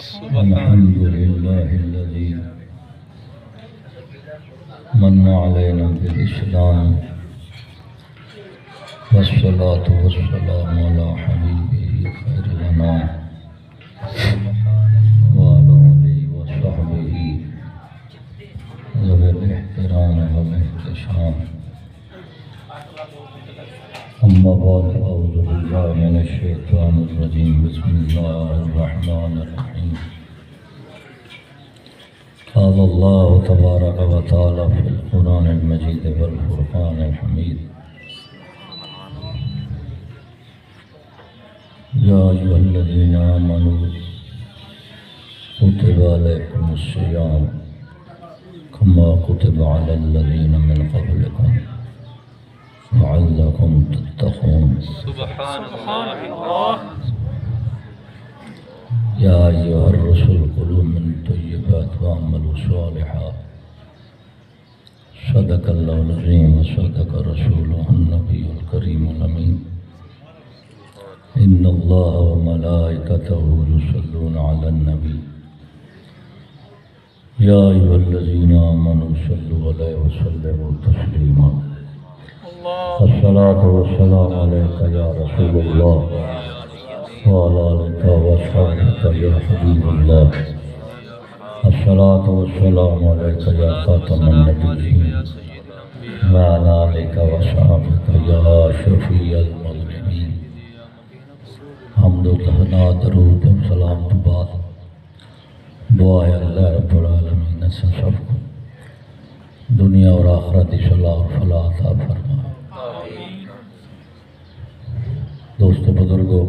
الحمد لله الذي من علينا بالإسلام والصلاة والسلام على حبيبه خير الأنام وعلى آله وصحبه ذوي الاحترام والاحتشام. أما بعد أعوذ بالله من الشيطان الرجيم. بسم الله الرحمن الرحيم. قال الله تبارك وتعالى في القرآن المجيد والفرقان الحميد: يا أيها الذين آمنوا كتب عليكم الصيام كما كتب على الذين من قبلكم لعلكم تتقون. سبحان الله. يا أيها الرسل كلوا من الطيبات واعملوا صالحا. صدق الله العظيم وصدق رسوله النبي الكريم الأمين. إن الله وملائكته يصلون على النبي يا أيها الذين آمنوا صلوا عليه وسلموا تسليما. الصلاة والسلام عليك يا رسول الله وعلى آلك وصحبك يا حبيب الله. الصلاة والسلام عليك يا خاتم النبيين وعلى آلك وصحبك يا شفيع المذنبين. حمد و ثنا درود و سلام تو بعد دعا ہے اللہ رب العالمین سے سب کو دنیا اور آخرت کی صلاح اور فلاح عطا فرمائے. دوستو بزرگو،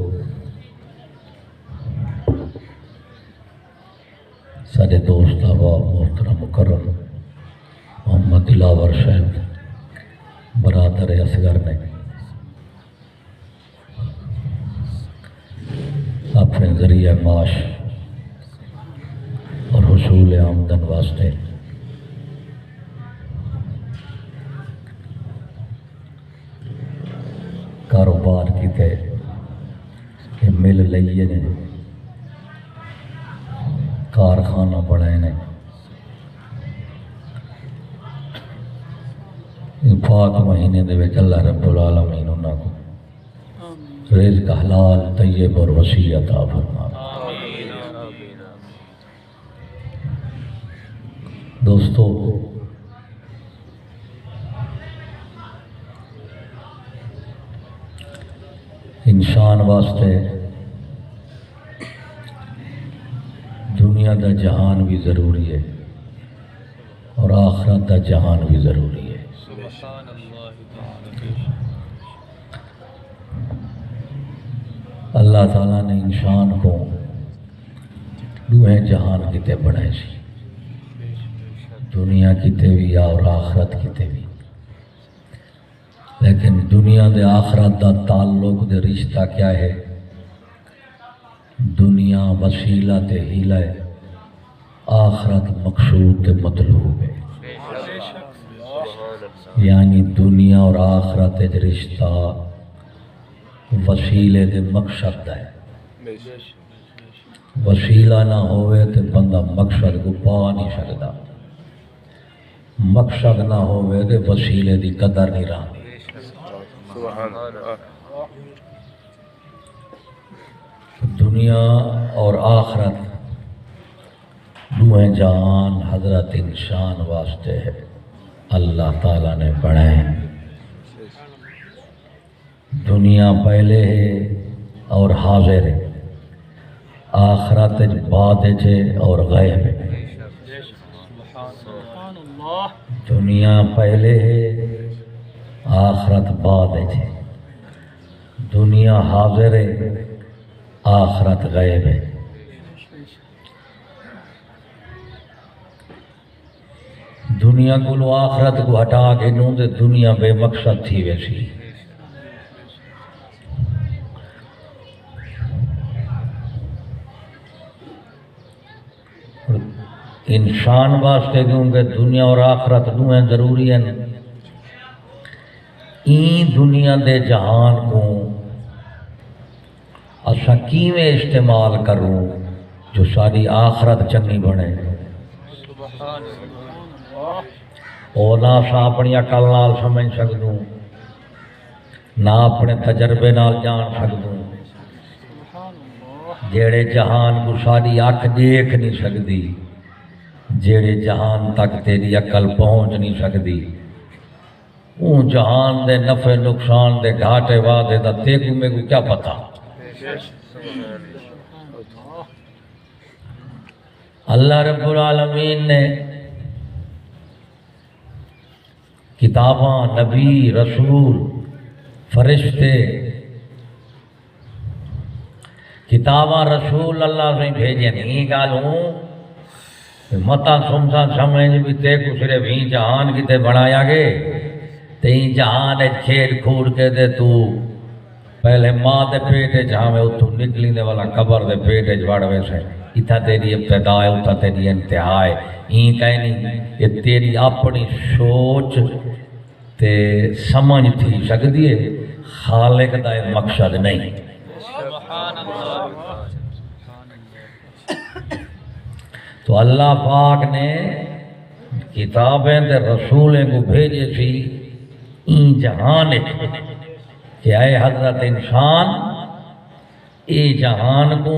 سارے دوست احباب محترم مکرم محمد دلاور صاحب برادر اصغر نے اپنے ذریعہ معاش اور حصول آمدن واسطے کاروبار کیتے کہ مل لئیے نے، کارخانہ بڑھائے نے. پاک مہینے دے وچ اللہ رب العالمین انہاں کو رزق حلال طیب اور وسیع عطا فرمائے. دوستو، انسان واسطے دنیا دا جہان بھی ضروری ہے اور آخرت دا جہان بھی ضروری ہے. اللہ تعالیٰ نے انسان کو دوہیں جہان کتے بنائے سی، دنیا کتے بھی اور آخرت کتے بھی. لیکن دنیا دے آخرت دا تعلق دے رشتہ کیا ہے؟ دنیا وسیلہ تے ہیلہ ہے، آخرت مقصود تے مطلوب ہے. یعنی دنیا اور آخرت دے رشتہ وسیلے دے مقصد دا ہے. وسیلہ نہ ہوئے تے بندہ مقصد کو پا نہیں سکتا، مقصد نہ ہوئے تے وسیلے دی قدر نہیں رہا. دنیا اور آخرت دوہیں جہان حضرت انسان واسطے ہے اللہ تعالیٰ نے بنائے. دنیا پہلے ہے اور حاضر ہے، آخرت بعد ہے اور غیب ہے. دنیا پہلے ہے، آخرت بعد ہے. دنیا حاضر ہے، آخرت غیب ہے. دنیا کو آخرت کو ہٹا کے نوں دے دنیا بے مقصد تھی ویسی. انسان واسطے کیونکہ دنیا اور آخرت دوہیں ضروری ہیں. این دنیا دے جہان کو اساں کیویں استعمال کروں جو ساری آخرت چنگی بنے اور نہ سا اپنی عقل نال سمجھ سکدوں نہ اپنے تجربے نال جان سکدوں جیڑے جہان کو ساری اکھ دیکھ نہیں سکدی جیڑے جہان تک تیری عقل پہنچ نہیں سکدی اون جہان دے نفع نقصان دے گھاٹے وعدے دا تیکو میں کو کیا پتا اللہ رب العالمین نے کتاباں نبی رسول فرشتے کتاباں رسول اللہ سے بھیجے نہیں گالوں متا سمسا سمجھ بھی تے کو صرف ہی جہان کی تے بنایا گے تے ہی جہان کھیڑ کھوڑ کے دے تو پہلے ماں دے پیٹے جہاں میں اتھو نکلی دے والا قبر دے پیٹے جوڑ ویسے اتھا تیری ابتدا ہے اتھا تیری انتہا ہے ہی کہیں نہیں یہ تیری اپنی سوچ تے سمجھ تھی سکتی ہے خالق دا مقصد نہیں تو اللہ پاک نے کتابیں تے رسولیں کو بھیجے سی این جہان کہ اے حضرت انسان اے جہان کو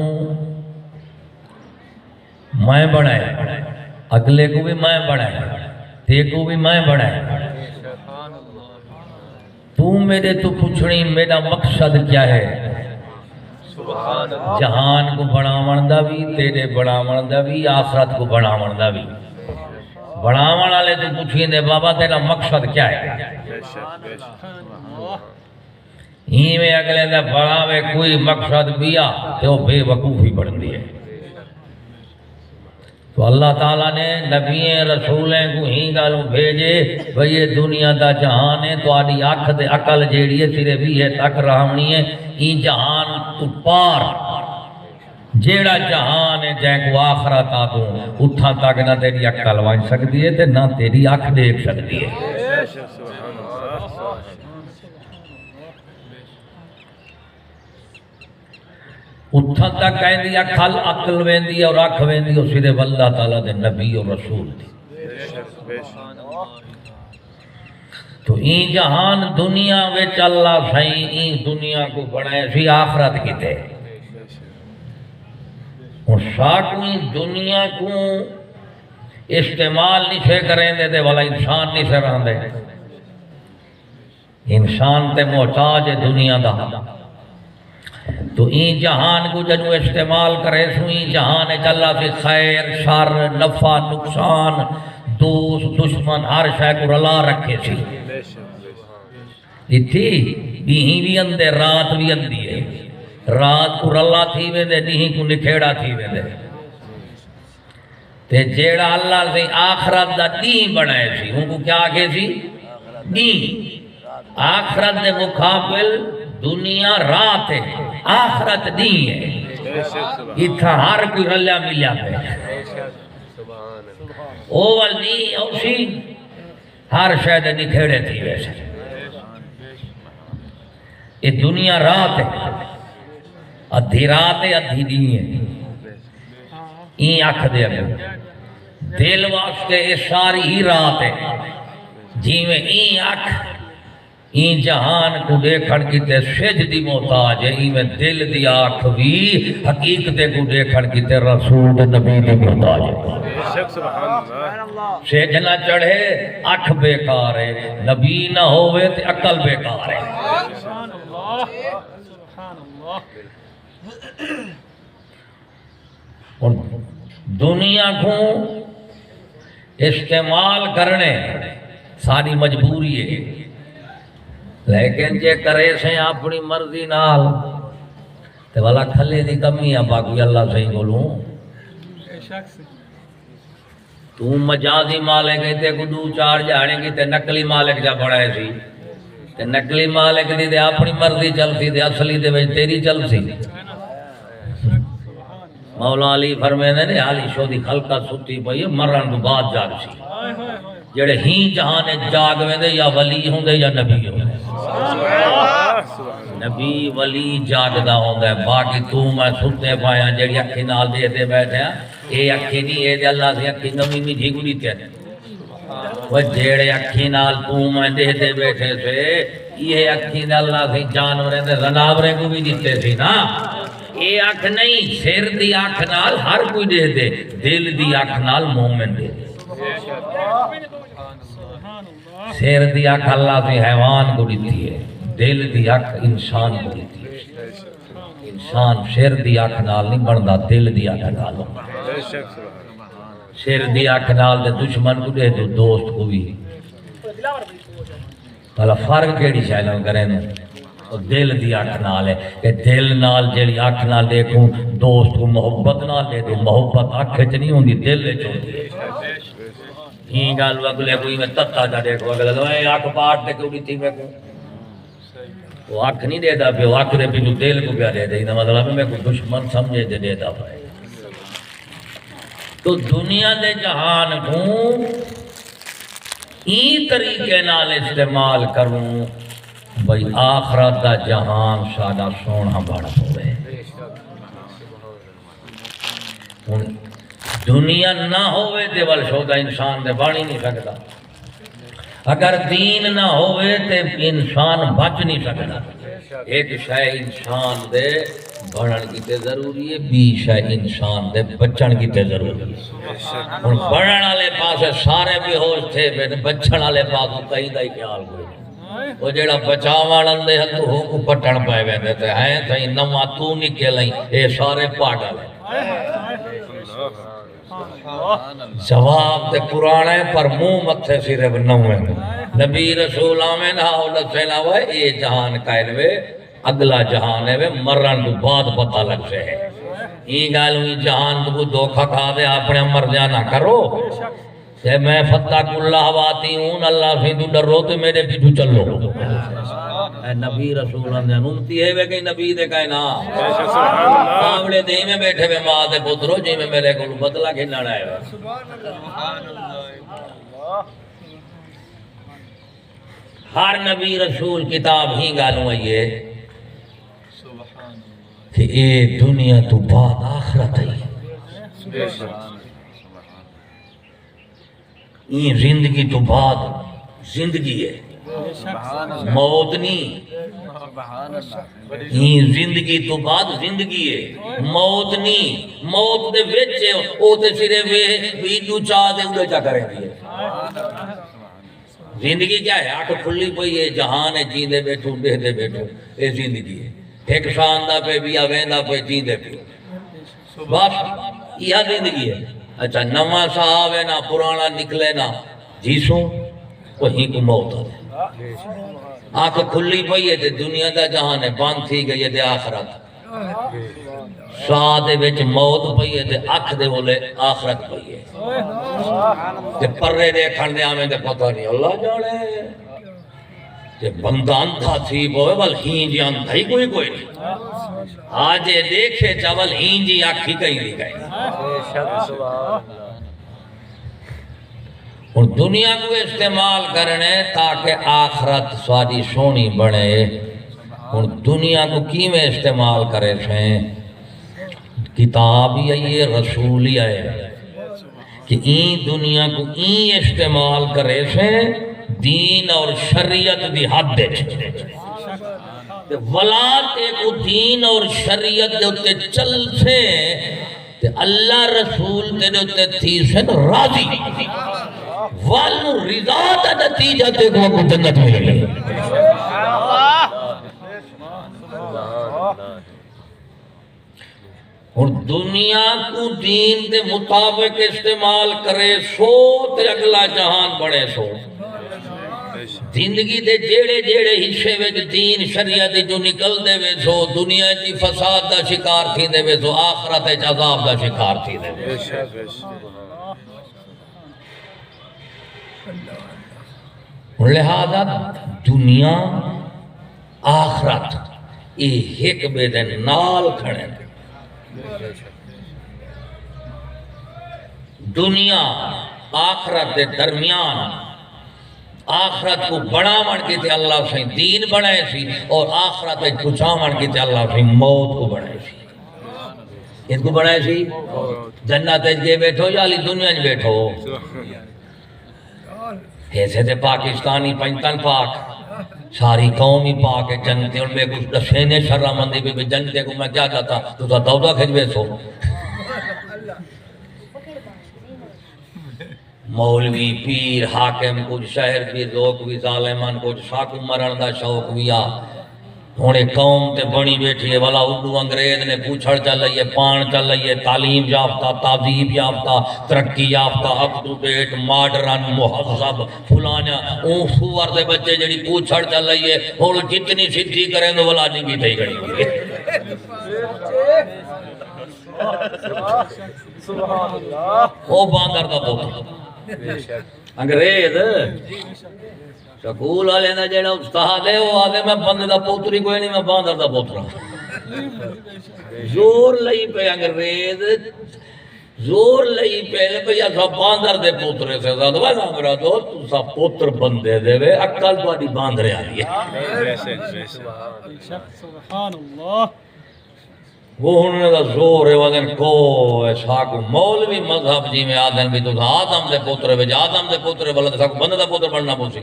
میں بڑھائے اگلے کو بھی میں بڑھائے تے کو بھی میں بڑھائے تو میرے تو پوچھنی میرا مقصد کیا ہے جہان کو بڑھاون دا بھی تیرے بڑھاون دا بھی آخرت کو بڑھاون دا بھی بڑھاون والے تو پوچھیں دے بابا تیرا مقصد کیا ہے ہی میں اگلے دا بڑھاوے کوئی مقصد بیا تو بے وقوفی بڑھ دی ہے تو اللہ تعالیٰ نے نبی رسولیں کو ہی گالوں بھیجے بھئی یہ دنیا دا جہان ہے تو آدھی آنکھ دے عقل جیڑی ہے صرف بھی ہے تک رہنی ہے این جہان تو پار جیڑا جہان ہے جائیں کو آخرت آتوں اتھا تک نہ تیری عقل وائن سکتی ہے نہ تیری آنکھ دیکھ سکتی ہے اتھا تک کہیں دی اکھل عقل ویندی اور آنکھ ویندی اور صرف اللہ تعالیٰ دے نبی اور رسول دی تو این جہان دنیا وچ اللہ سائیں این دنیا کو بڑھائے سی آخرت کی تے اور ساکویں دنیا کو استعمال نہیں سے کریں دے دے والا انسان نہیں سے رہن دے انسان تے محتاج ہے دنیا دا تو این جہان کو جنو استعمال کرے سو این جہان چلا سے خیر شر نفع نقصان دوست دشمن ہر شے کو رلا رکھے سی تھی دیہی بھی اندے رات بھی اندی ہے رات کو رلا تھی ویندے دیہی کو نکھیڑا تھی ویندے تے جیڑا اللہ سے آخرت دا دین بنائے سی ان کو کیا آگے سی دین آخرت دے مقابل دنیا رات ہے آخرت دین ہے اتھا ہر کوئی رلیا ملیا پہ اول دین اوشی ہر شاید نکھیڑے تھی ویسے یہ دنیا رات ہے ادھی رات ہے ادھی دین ہے این آنکھ دے اگر دل واسطے یہ ساری ہی رات ہے جی میں این آنکھ این جہان کو دیکھن کی تے سجدی محتاج ہے این میں دل دی آنکھ بھی حقیقت کو دیکھن کی تے رسول نبی دی محتاج ہے سجنا چڑھے آنکھ بیکار ہے نبی نہ ہوئے تے عقل بیکار ہے اور دنیا کو استعمال کرنے ساری مجبوری ہے لیکن جے کرے سے اپنی مرضی نال تے والا کھلے دی کمی ہے باقی اللہ صحیح بولوں تو مجازی مالک تے کو دو چار جانے کی تے نقلی مالک جا بڑھائے سی تے نقلی مالک دی تے اپنی مرضی چل سی تے اصلی دے وچ تیری چل سی مولا علی فرمیندے نے علی شو دی خلقہ ستی پئی مرن تو بعد جاگ سی جڑے ہی جہاں جاگ ویندے یا ولی ہوندے یا نبی ہوندے نبی ولی جاگدا ہوندا ہے، باقی تو میں ستے پایا جڑی اکھی نال دے دے بیٹھے ہیں اے اکھی نہیں، اے دے اللہ سے اکھی نمی میں جھگڑی تے وہ جڑے اکھی نال تو میں دے دے بیٹھے سے یہ اکھی نال اللہ سے جانوریں دے زناوریں کو بھی دیتے سی نا، اے اکھ نہیں، سر دی اکھ نال ہر کوئی دے دے، دل دی اکھ نال مومن دے دے، سر دی اکھ اللہ سے حیوان کو دیتی ہے، دل دی اکھ انسان کو دیتی ہے، انسان سر دی اکھ نال نہیں بندا، دل دی اکھ نال بندا، سر دی اکھ نال دے دشمن کو دے دو، دوست کو بھی، بھلا فرق کیڑی شے نال کرے نا، دل دی اکھ نال ہے کہ دل نال جڑی اکھ نال دیکھوں دوست کو محبت نال دے دو، محبت اکھ وچ نہیں ہوندی دل وچ ہوندی ہے، ہی گل اگلے کوئی میں تتا جا دیکھو اگلے تو اے اکھ پاٹ تے کیوں دتی میں کو، وہ اکھ نہیں دے دا پیا، اکھ دے پچھوں دل کو پیا دے دے، دا مطلب میں کوئی دشمن سمجھے دے دا پائے۔ تو دنیا دے جہان کو ای طریقے نال استعمال کروں بھئی آخرت دا جہان سادہ سونا بڑھ ہوئے، دنیا نہ ہوئے تے ول شودا انسان دے بڑھ ہی نہیں سکتا، اگر دین نہ ہوئے تے انسان بچ نہیں سکتا، ایک شے انسان دے بڑھن کی تے ضروری ہے، بی شے انسان دے بچن کی تے ضروری ہے، اور بڑھن والے پاس سارے بے ہوش تھے، بچن والے پاس کہیں دا ہی خیال کوئی نہیں، وہ جڑا بچاوان اندے ہتھ ہو کو پٹن پائے ویندے تے ہیں تھئی نواں تو نکلیں اے سارے پاگل ہیں، جواب تے قرآن ہے پر منہ متھے صرف نویں، نبی رسول آمین نہ دسنا وہ اے جہان قائل وے اگلا جہان ہے وے مرن تو بعد پتہ لگ سے ہے، یہ گل ہوئی جہان تو دھوکھا کھا دے اپنے مرجع نہ کرو کہ میں فتح اللہ واتی ہوں، اللہ سے تو ڈرو تو میرے پیچھے چلو، اے نبی رسول نے امتی ہے وے کہ نبی دے کہنا سامنے دے میں بیٹھے وے ماں دے پترو جی میں میرے کو بدلا کھیلنا ہے، ہر نبی رسول کتاب ہی گالوں ہے کہ اے دنیا تو بعد آخرت ہے، یہ زندگی تو بعد زندگی ہے، موت نہیں، یہ زندگی تو بعد زندگی ہے، موت نہیں، موت دے وچے او تے صرف ویڈیو چاہ دے اڑے چا کریں دی زندگی کیا ہے، آٹھ کھلی پئی ہے، جہان ہے جیندے بیٹھو دے دے بیٹھو، اے زندگی ہے، ایک شاندہ پہ بھی آویندہ پہ جیندے پہ بس یہ زندگی ہے، اچھا نواں صاحب ہے نا پرانا نکلے نا جیسوں وہیں کو موت ہے، آنکھ کھلی پئی ہے تے دنیا دا جہان ہے بند تھی گئی ہے تے آخرت، شاہ دے وچ موت پئی ہے تے اکھ دے بولے آخرت پئی ہے، تے پرے دیکھن دے آمیں تے پتہ نہیں اللہ جانے، تے بندہ اندھا تھی بوئے بل ہین جی اندھا ہی کوئی نہیں، آجے دیکھے چاول ہین جی آکھی کہیں دی گئے، اور دنیا کو استعمال کرنے تاکہ آخرت سوادی سونی بڑھے، اور دنیا کو کی میں استعمال کرے تھے، کتاب ہی ہے رسول ہی ہے کہ این دنیا کو این استعمال کرے تھے دین اور شریعت دی حد دے ولات کو دین اور شریعت دے اتے چل سے تے اللہ رسول دے اتے تھی سن راضی والو رضا دا نتیجہ تے کو جنت میں لگے، اور دنیا کو دین دے مطابق استعمال کرے سو تے اگلا جہان بڑھے سو، زندگی دے جیڑے جیڑے حصے وچ دین شریعت جو نکل دے وے سو دنیا دی فساد دا شکار تھی دے وے سو آخرت وچ عذاب دا شکار تھی دے وے، لہذا دنیا آخرت یہ ایک بے دے نال کھڑے، دنیا آخرت دے درمیان آخرت کو بناون کیتے اللہ سے دین بنائے سی اور آخرت پچھاون کیتے اللہ سے موت کو بنائے سی ان کو بنائے سی جنت کے بیٹھو یا علی دنیا میں بیٹھو ایسے تھے پاکستانی پنجتن پاک ساری قومی پاک ہے جنتے ان میں کچھ دسینے شرع مندی بھی جنتے کو میں کیا کہتا تو تھا دودہ کھجوے سو مولوی پیر حاکم کچھ شہر بھی لوگ بھی ظالمان کچھ ساکو مرن دا شوق بھی آ ہونے قوم تے بنی بیٹھی ہے والا اردو انگریز نے پوچھڑ چل رہی ہے پان چل رہی ہے تعلیم یافتہ تہذیب یافتہ ترقی یافتہ اپ ٹو ڈیٹ ماڈرن مہذب فلانا اون سور دے بچے جڑی پوچھڑ چل رہی ہے ہن جتنی سدھی کریں تو والا نہیں بھی تھی گڑی او باندر دا پوتر انگریز سکول والے نا جڑا استاد ہے وہ آدھے میں بندے دا پوتری کوئی نہیں میں باندر دا پوترا زور لئی پہ انگریز زور لئی پہ بھئی ایسا باندر دے پوترے سے زیادہ ویسا میرا دو تو سا پوتر بندے دے وے اکل تو آدھی باندرے آ رہی ہے سبحان اللہ وہ انہوں نے زور ہے وزن کو ایسا کو مولوی مذہب جی میں آدھن بھی تو آدم دے پوترے وے آدم دے پوترے والا دے ساکو بندہ دا پوتر بڑھنا پوچھی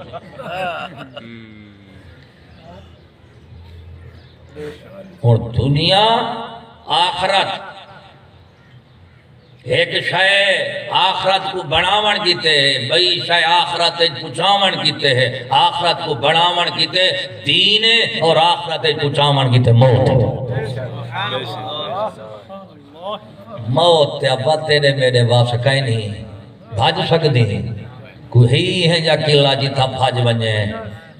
اور دنیا آخرت ایک شے آخرت کو بناون کیتے ہیں بئی شے آخرت پچھاون کیتے ہیں آخرت کو بناون کیتے دین اور آخرت پچھاون کیتے موت موت تے ابا تیرے میرے واس کہیں نہیں بھاج سکتی کوئی ہی ہے جا قلعہ جیتا بھاج بنجے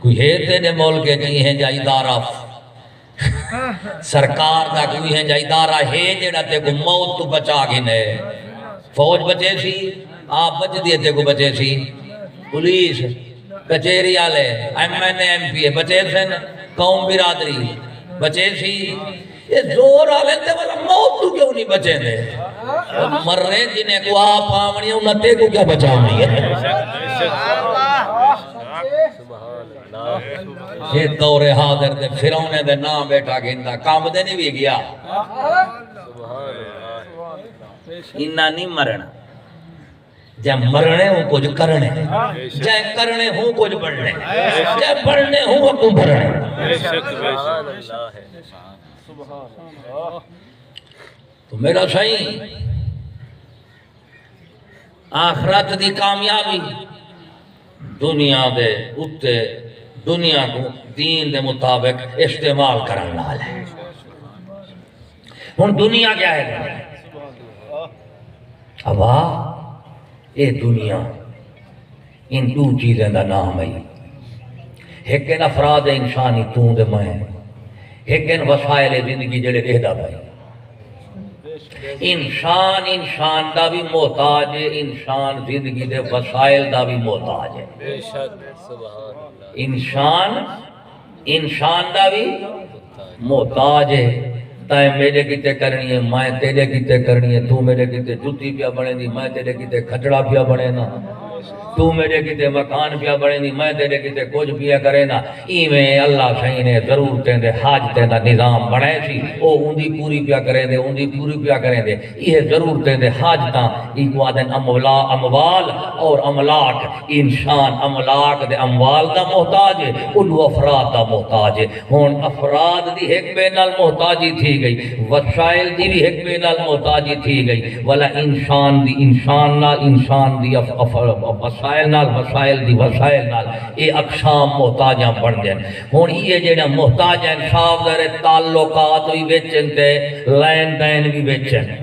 کوئی ہے تیرے ملک جی ہے جا ادارہ سرکار دا کوئی ہے جا ادارہ ہے جڑا تے کو موت تو بچا گھنے فوج بچے سی آپ بچ دیے تے کو بچے سی پولیس کچھیری آلے ایم این ایم پی بچے سن قوم برادری بچے سی یہ زور آلے تے والا موت تو کیوں نہیں بچے دے مر رہے جنہیں کو آپ آمنی ہے انہوں تے کو کیا بچاؤنی ہے یہ دور حاضر دے فیرون دے نام بیٹھا گھندا کام دے نہیں بھی گیا انہا نہیں مرنا جب مرنے ہوں کچھ کرنے جب کرنے ہوں کچھ بڑھنے جب بڑھنے ہوں کچھ بڑھنے تو میرا صحیح آخرت دی کامیابی دنیا دے اتے دنیا کو دین دے مطابق استعمال کرنا ہے ہن دنیا کیا ہے ابا اے دنیا ان دو چیزیں دا نام ہے ایک ان افراد انسانی تو دے میں ایک ان وسائل زندگی جڑے کہدا بھائی انسان دا بھی محتاج ہے انسان زندگی دے وسائل دا بھی محتاج ہے بے شک سبحان اللہ انسان دا بھی محتاج ہے تائیں میرے کیتے کرنی ہے میں تیرے کیتے کرنی ہے تو میرے کیتے جتی پیا بنے دی میں تیرے کیتے کھٹڑا پیا بنے نا تو میرے کیتے مکان پیا بنے دی میں تیرے کیتے کچھ پیا کرے نا ایویں اللہ صحیح نے ضرورتیں دے حاجتیں دا نظام بنائے سی او اندی پوری پیا کریں دے اندی پوری پیا کریں دے یہ ضرورتیں دے حاجتاں ایک وعدن اموال اور املاک انسان املاک دے اموال دا محتاج ہے انہوں افراد دا محتاج ہے ہون افراد دی ایک بے نال محتاجی تھی گئی وسائل دی بھی ایک بے نال محتاجی تھی گئی والا انسان دی وسائل نال اے اقسام محتاجاں بن دیں ہون یہ جڑا محتاج ہیں صاحب در تعلقات بھی بیچن تے لین دین بھی بیچن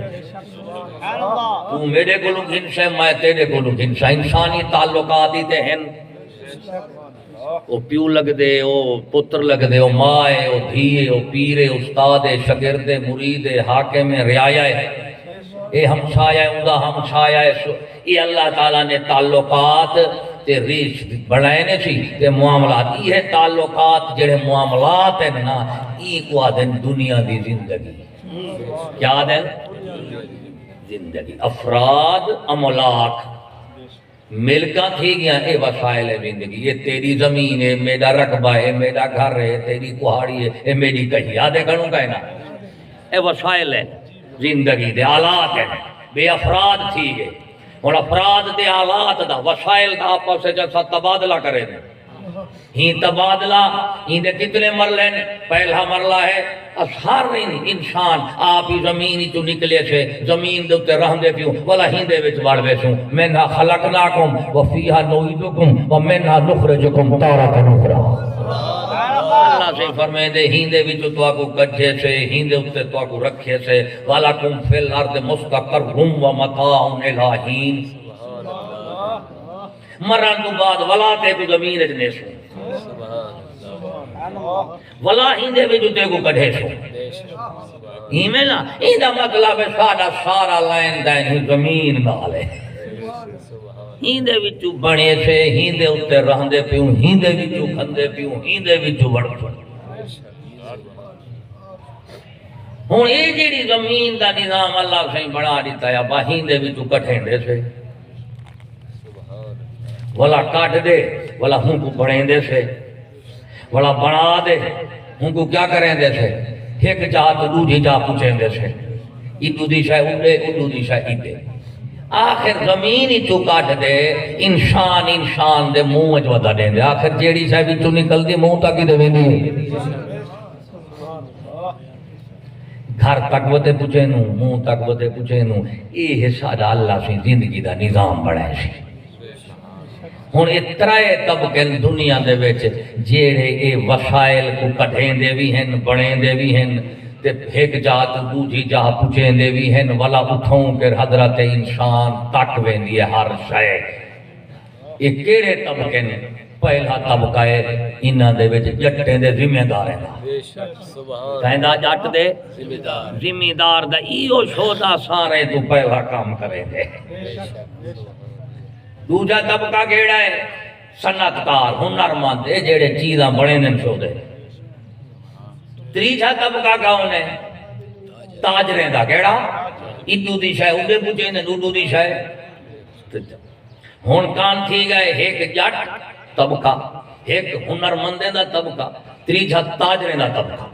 تو میرے کولو گھنسے میں تیرے کولو گھنسا انسانی تعلقات ہی تے ہیں او پیو لگ دے او پتر لگ دے او مائے او دھیے او پیرے استاد شاگرد مرید حاکم رعایا اے ہمسایہ اوندا ہمسایہ یہ اللہ تعالیٰ نے تعلقات تے ریش بڑھائنے سی تے معاملات یہ تعلقات جڑے معاملات ہیں نا یہ کو آدھیں دنیا دی زندگی کیا دیں زندگی افراد املاک ملکاں تھی گیا اے وسائل زندگی، یہ تیری زمین ہے، میرا رقبہ ہے، میرا گھر ہے، تیری کہاڑی ہے، اے میری کہی یادیں کروں گا نا، اے وسائل ہے زندگی دے آلات ہیں، بے افراد تھی گئے اور افراد دے آلات دا وسائل دا آپس سے جیسا تبادلہ کرے دیں ہی تبادلہ ہی دے کتنے مرلے ہیں؟ پہلا مرلہ ہے ہر انسان آپ ہی زمین تو نکلے سے زمین دے اتے رہن دے پیوں والا ہندے وچ وڑ بیسوں منہا خلقناکم وفیہا نعیدکم ومنہا نخرجکم تارۃ اخری۔ اللہ سے فرمائے دے ہندے وچ تو آکو کجھے سے ہندے اتے تو آکو رکھے سے وَلَكُمْ فِي الْأَرْضِ مُسْتَقَرٌّ وَمَتَاعٌ إِلَىٰ حِینٍ۔ مرن تو بعد ولا تے کو زمین اچ نیسو ولا ہندے وچ تے کو کڈھے سو ایویں نا ایندا مطلب ہے ساڈا سارا لین دین ہی زمین نال ہے ہندے وچ بنے سے ہندے اوتے رہندے پیوں ہندے وچ کھندے پیوں ہندے وچ وڑدے ہن اے جیڑی زمین دا نظام اللہ سے بنا دیتا ہے با ہندے وچ کٹھیندے سے ولا کاٹ دے ولا ہوں کو بڑھیں دے سے ولا بنا دے ہوں کو کیا کریں دے سے ایک جا تو دوجی جا پوچھیں دے سے ادو دی شاہ اڈے ادو دی شاہ ادے آخر زمین ہی تو کاٹ دے انسان دے منہ وچ ودا دیں دے آخر جیڑی شاہ بھی تو نکل دی منہ تک دے ویندی گھر تک وتے پوچھیں نو منہ تک وتے پوچھیں نو یہ سارا اللہ سے زندگی دا نظام بڑھائے سی ہن اترائے طبقے دنیا دے وچ جیڑے اے وسائل کو کڈھیں دے بھی ہیں بڑیں دے بھی ہیں تے ایک جات دوجی جا پوچھیں دے بھی ہیں ولا اتھوں کہ حضرت انسان تک ویندی ہے ہر شے یہ کیڑے طبقے نے پہلا طبقہ ہے انہاں دے وچ جٹیں دے ذمہ دار ہیں کہندا جٹ دے ذمہ دار دا ایو شودا سارے تو پہلا کام کرے دے دوجا طبقہ کیڑا ہے صنعتکار ہنرمند اے جڑے چیزاں بڑے نن چھو دے تیجا طبقہ کون ہے تاجریں دا کیڑا ادو دی شے اودے پوچھیں نے ادو دی شے ہن کان تھی گئے ایک جٹ طبقہ ایک ہنرمندے دا طبقہ تیجا تاجریں دا طبقہ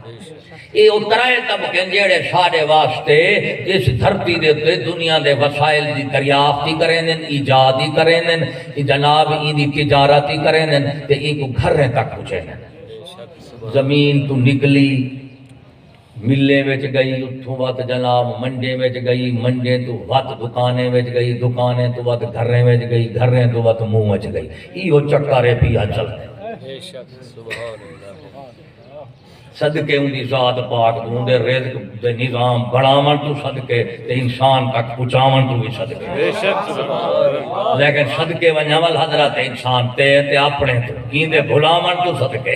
یہ اترائے طبقے جیڑے سارے واسطے اس دھرتی دے تے دنیا دے وسائل دی دریافتی کریں دن ایجادی کریں دن جناب ایدی تجارتی کریں دن تے ایک گھریں تک پوچھیں دن زمین تو نکلی ملے وچ گئی اتھوں وقت جناب منڈے وچ گئی منڈے تو وقت دکانے وچ گئی دکانے تو وقت گھریں وچ گئی گھریں تو وقت منہ وچ گئی ایو چکرے پیا چلتے صدقے ان دی ذات پاک دوں دے رزق دے نظام بڑھاون تو صدقے تے انسان تک پہنچاون تو بھی صدقے لیکن صدقے ونجاول حضرت انسان تے اپنے تو کیندے بھلاون تو صدقے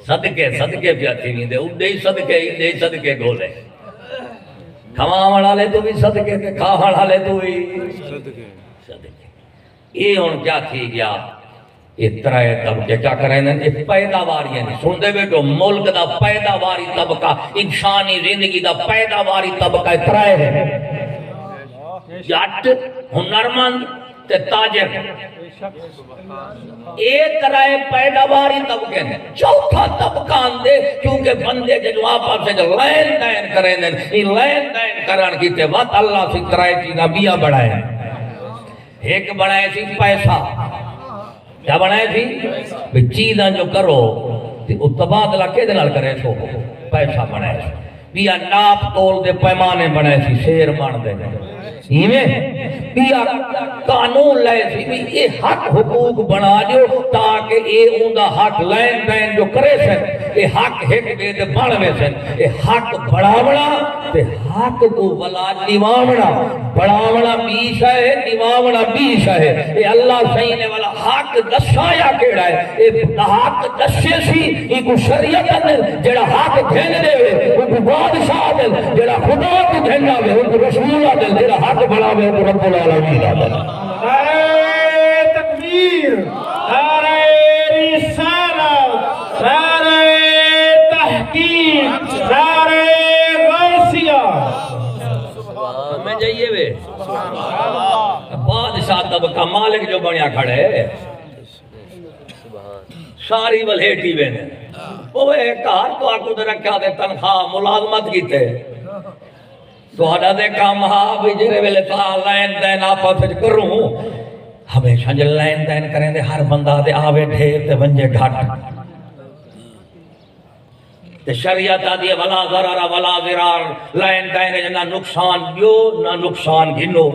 صدقے پیا تھی ویندے اڈے ہی صدقے گولے کھواون والے تو بھی صدقے تے کھاون والے تو بھی صدقے یہ ہن کیا تھی گیا اترائے طبقے کیا کریں یہ پیداواری ہیں سن دے بیٹو ملک دا پیداواری طبقہ انسانی زندگی دا پیداواری طبقہ اترائے ہے جٹ ہنرمند تے تاجر ایک رائے پیداواری طبقے ہیں چوتھا طبقہ اندے کیونکہ بندے جو آپ سے لین دین کریں یہ لین دین کرن کی تے وقت اللہ سے ترائے چیزاں بیا بڑھائے ایک بڑھائے سی پیسہ کیا بنائے تھی چیزاں جو کرو تبادلہ کے دنال کرے سو پیسہ بنائے سو بیا ناپ تول دے پیمانے بنائے سی شیر مان دے ایمیں بیا قانون لائے سی بھی یہ حق حقوق بنا جو تاکہ یہ اندہ حق لین دین جو کرے سن یہ حق ایک دے دے بڑھوے سن یہ حق بڑھاونا تے حق کو ولا نیوامنا بڑھاونا بیش ہے نیوامنا بیش ہے یہ اللہ سینے والا حق دسایا کیڑا ہے یہ حق دسے سی یہ کو شریعت اندر جڑا حق دھین دے وہ کو بادشاہ دل جڑا خدا کو دھین دے وہ کو رسول دل جڑا حق بڑھاوے وہ رب العالمین دل نعرہ تکبیر نعرہ رسالت نعرہ تحقیق نعرہ غوثیہ میں جائیے بے بادشاہ طبقہ مالک جو بنیا کھڑے ساری ولہیٹی وینے اوے کار تو آکو دے رکھا دے تنخواہ ملازمت کی تے تو ہڈا دے کام ہاں بھی جرے ویلے تا لین دین آپا پھر کروں ہمیشہ جو لین دین کریں دے ہر بندہ دے آوے ڈھیر تے ونجے گھٹ تے شریعت آدھی ولا ضرر ولا ضرار لین دین نہ نقصان دیو نہ نقصان گھنو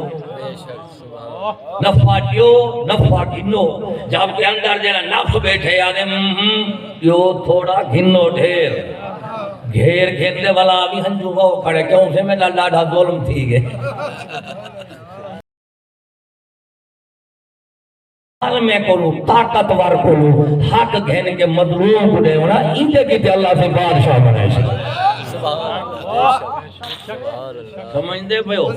نفع دیو نفع گھنو جب کے اندر جنہ نفس بیٹھے آدھے دیو تھوڑا گھنو ڈھیر گھیر گھیرنے والا بھی ہنجو وہ کھڑے کیوں سے میں لاڈھا ظلم تھی گئے میں کولو طاقتور کولو حق گھین کے مظلوم کو دے ہونا انجھے کی تے اللہ سے بادشاہ بنائے سے سمجھ دے پہو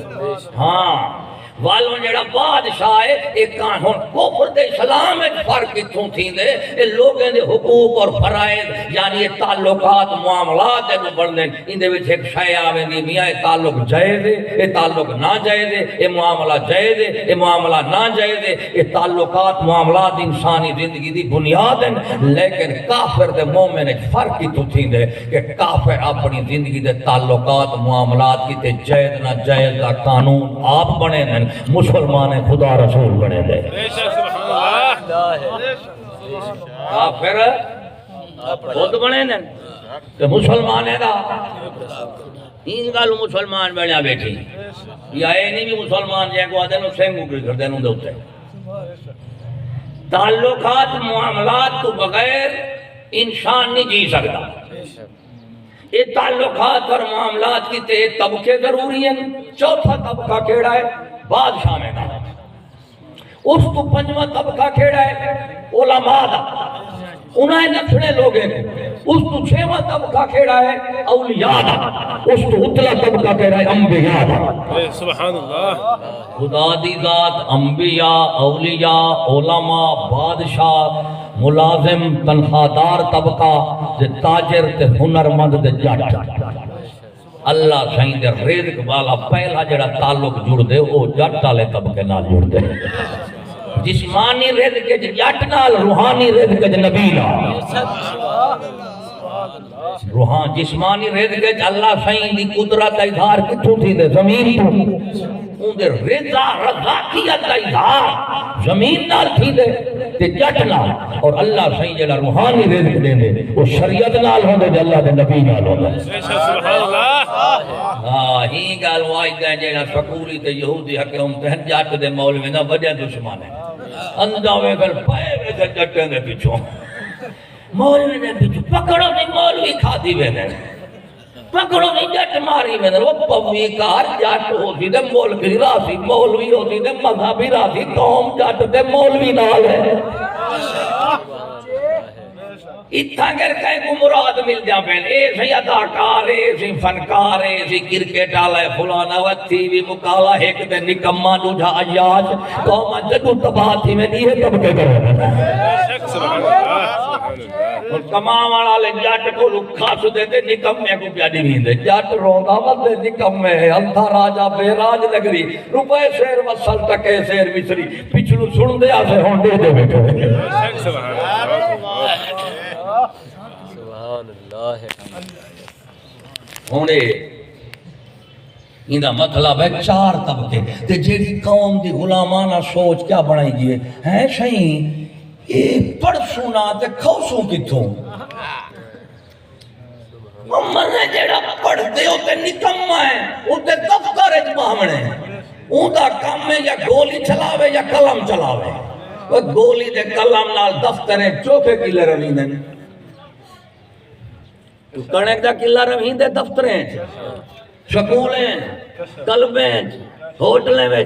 ہاں والوں جڑا بادشاہ ہے ایک کان ہون کفر دے اسلام ایک فرق کتوں تھی دے یہ لوگیں دے حقوق اور فرائض یعنی یہ تعلقات معاملات ہے جو بڑھنے ان دے وچ ایک شے آویں دی میاں یہ تعلق جائز ہے یہ تعلق نہ جائز ہے یہ معاملہ جائز ہے یہ معاملہ نہ جائز ہے یہ تعلقات معاملات انسانی زندگی دی بنیاد ہیں لیکن کافر دے مومن ایک فرق کتوں تھی دے کہ کافر اپنی زندگی دے تعلقات معاملات کی تے جائز نہ جائز دا قانون آپ بنے دیں مسلمان خدا رسول بنے دے کافر خود بنے دیں کہ مسلمان ہے دا این گالو مسلمان بنیا بیٹھی یا اے نہیں بھی مسلمان جائے کو آدھے نو سینگو کی کر دینوں دے ہوتے تعلقات معاملات تو بغیر انسان نہیں جی سکتا یہ تعلقات اور معاملات کی تے طبقے ضروری ہیں چوتھا طبقہ کیڑا ہے بادشاہ میں دا اس تو پنجواں طبقہ کیڑا ہے علماء دا انہیں نکھنے لوگیں اس تو چھواں طبقہ کیڑا ہے اولیاء دا اس تو اتلا طبقہ کیڑا ہے انبیاء دا سبحان اللہ خدا دی ذات انبیاء اولیاء علماء بادشاہ ملازم تنخواہدار طبقہ دے تاجر تے ہنرمند دے جٹ اللہ سائیں دے رزق والا پہلا جڑا تعلق جڑ دے او جٹ والے طبقے نال جڑ دے جسمانی رزق کے جٹ نال روحانی رزق کے نبی نال روحان جسمانی رزق کے اللہ سائیں دی قدرت دا اظہار کتھوں تھی دے زمین تو اون دے رضا رضاقیت دا اظہار زمین نال تھی دے تے جٹ نال اور اللہ سائیں جڑا روحانی رزق دے دے وہ شریعت نال ہوندے تے اللہ دے نبی نال ہوندے سبحان اللہ ہاں ہی گل واجد ہے جڑا سکولی تے یہودی حکومت ہیں جٹ دے مولوی دا وڈے دشمن ہے انداوے کر پائے وے تے جٹیں دے پیچھے مولوی نے پیچھے پکڑو نہیں مولوی کھادی ویندے پکڑو نہیں جٹ ماری ویندے وہ پوی کار جٹ ہوتی دے مولوی راسی مولوی ہوتی دے مذہبی راسی قوم جٹ دے مولوی نال ہے اتھا گر کہیں کو مراد مل جا پہن اے سی اداکار اے سی فنکار اے سی کرکٹ آلہ فلانا وطی بھی مکالا ایک دے نکمہ دوجھا عیاج قومہ جدو تباہ تھی میں نہیں ہے تب کے کرو سبحان اللہ اور کماں والا لے جاٹ کو لکھا سو دے دے نکمے کو پیادی بھی دے جاٹ روندہ مدے نکمے اندھا راجہ بے راج لگری روپے سیر وصل تکے سیر مصری پچھلو سن دے آسے ہون دے دے بیٹھے سبحان اللہ ہونے اندہ مطلب ہے چار طبقے تے جیڑی قوم دی غلامانہ سوچ کیا بڑھائی گئے ہیں شہین یہ پڑھ سونا تے کھوسوں کی تھوں ممنے جیڑا پڑھ دے ہوتے نکمہ ہے ہوتے دفتر اجمامنے اندہ کام میں یا گولی چلاوے یا کلم چلاوے وہ گولی دے کلم نال دفتر چوکے کلے رویندے تو کنیک دا کلہ رویندے دفتریں سکولیں کلبیں ہوٹلیں میں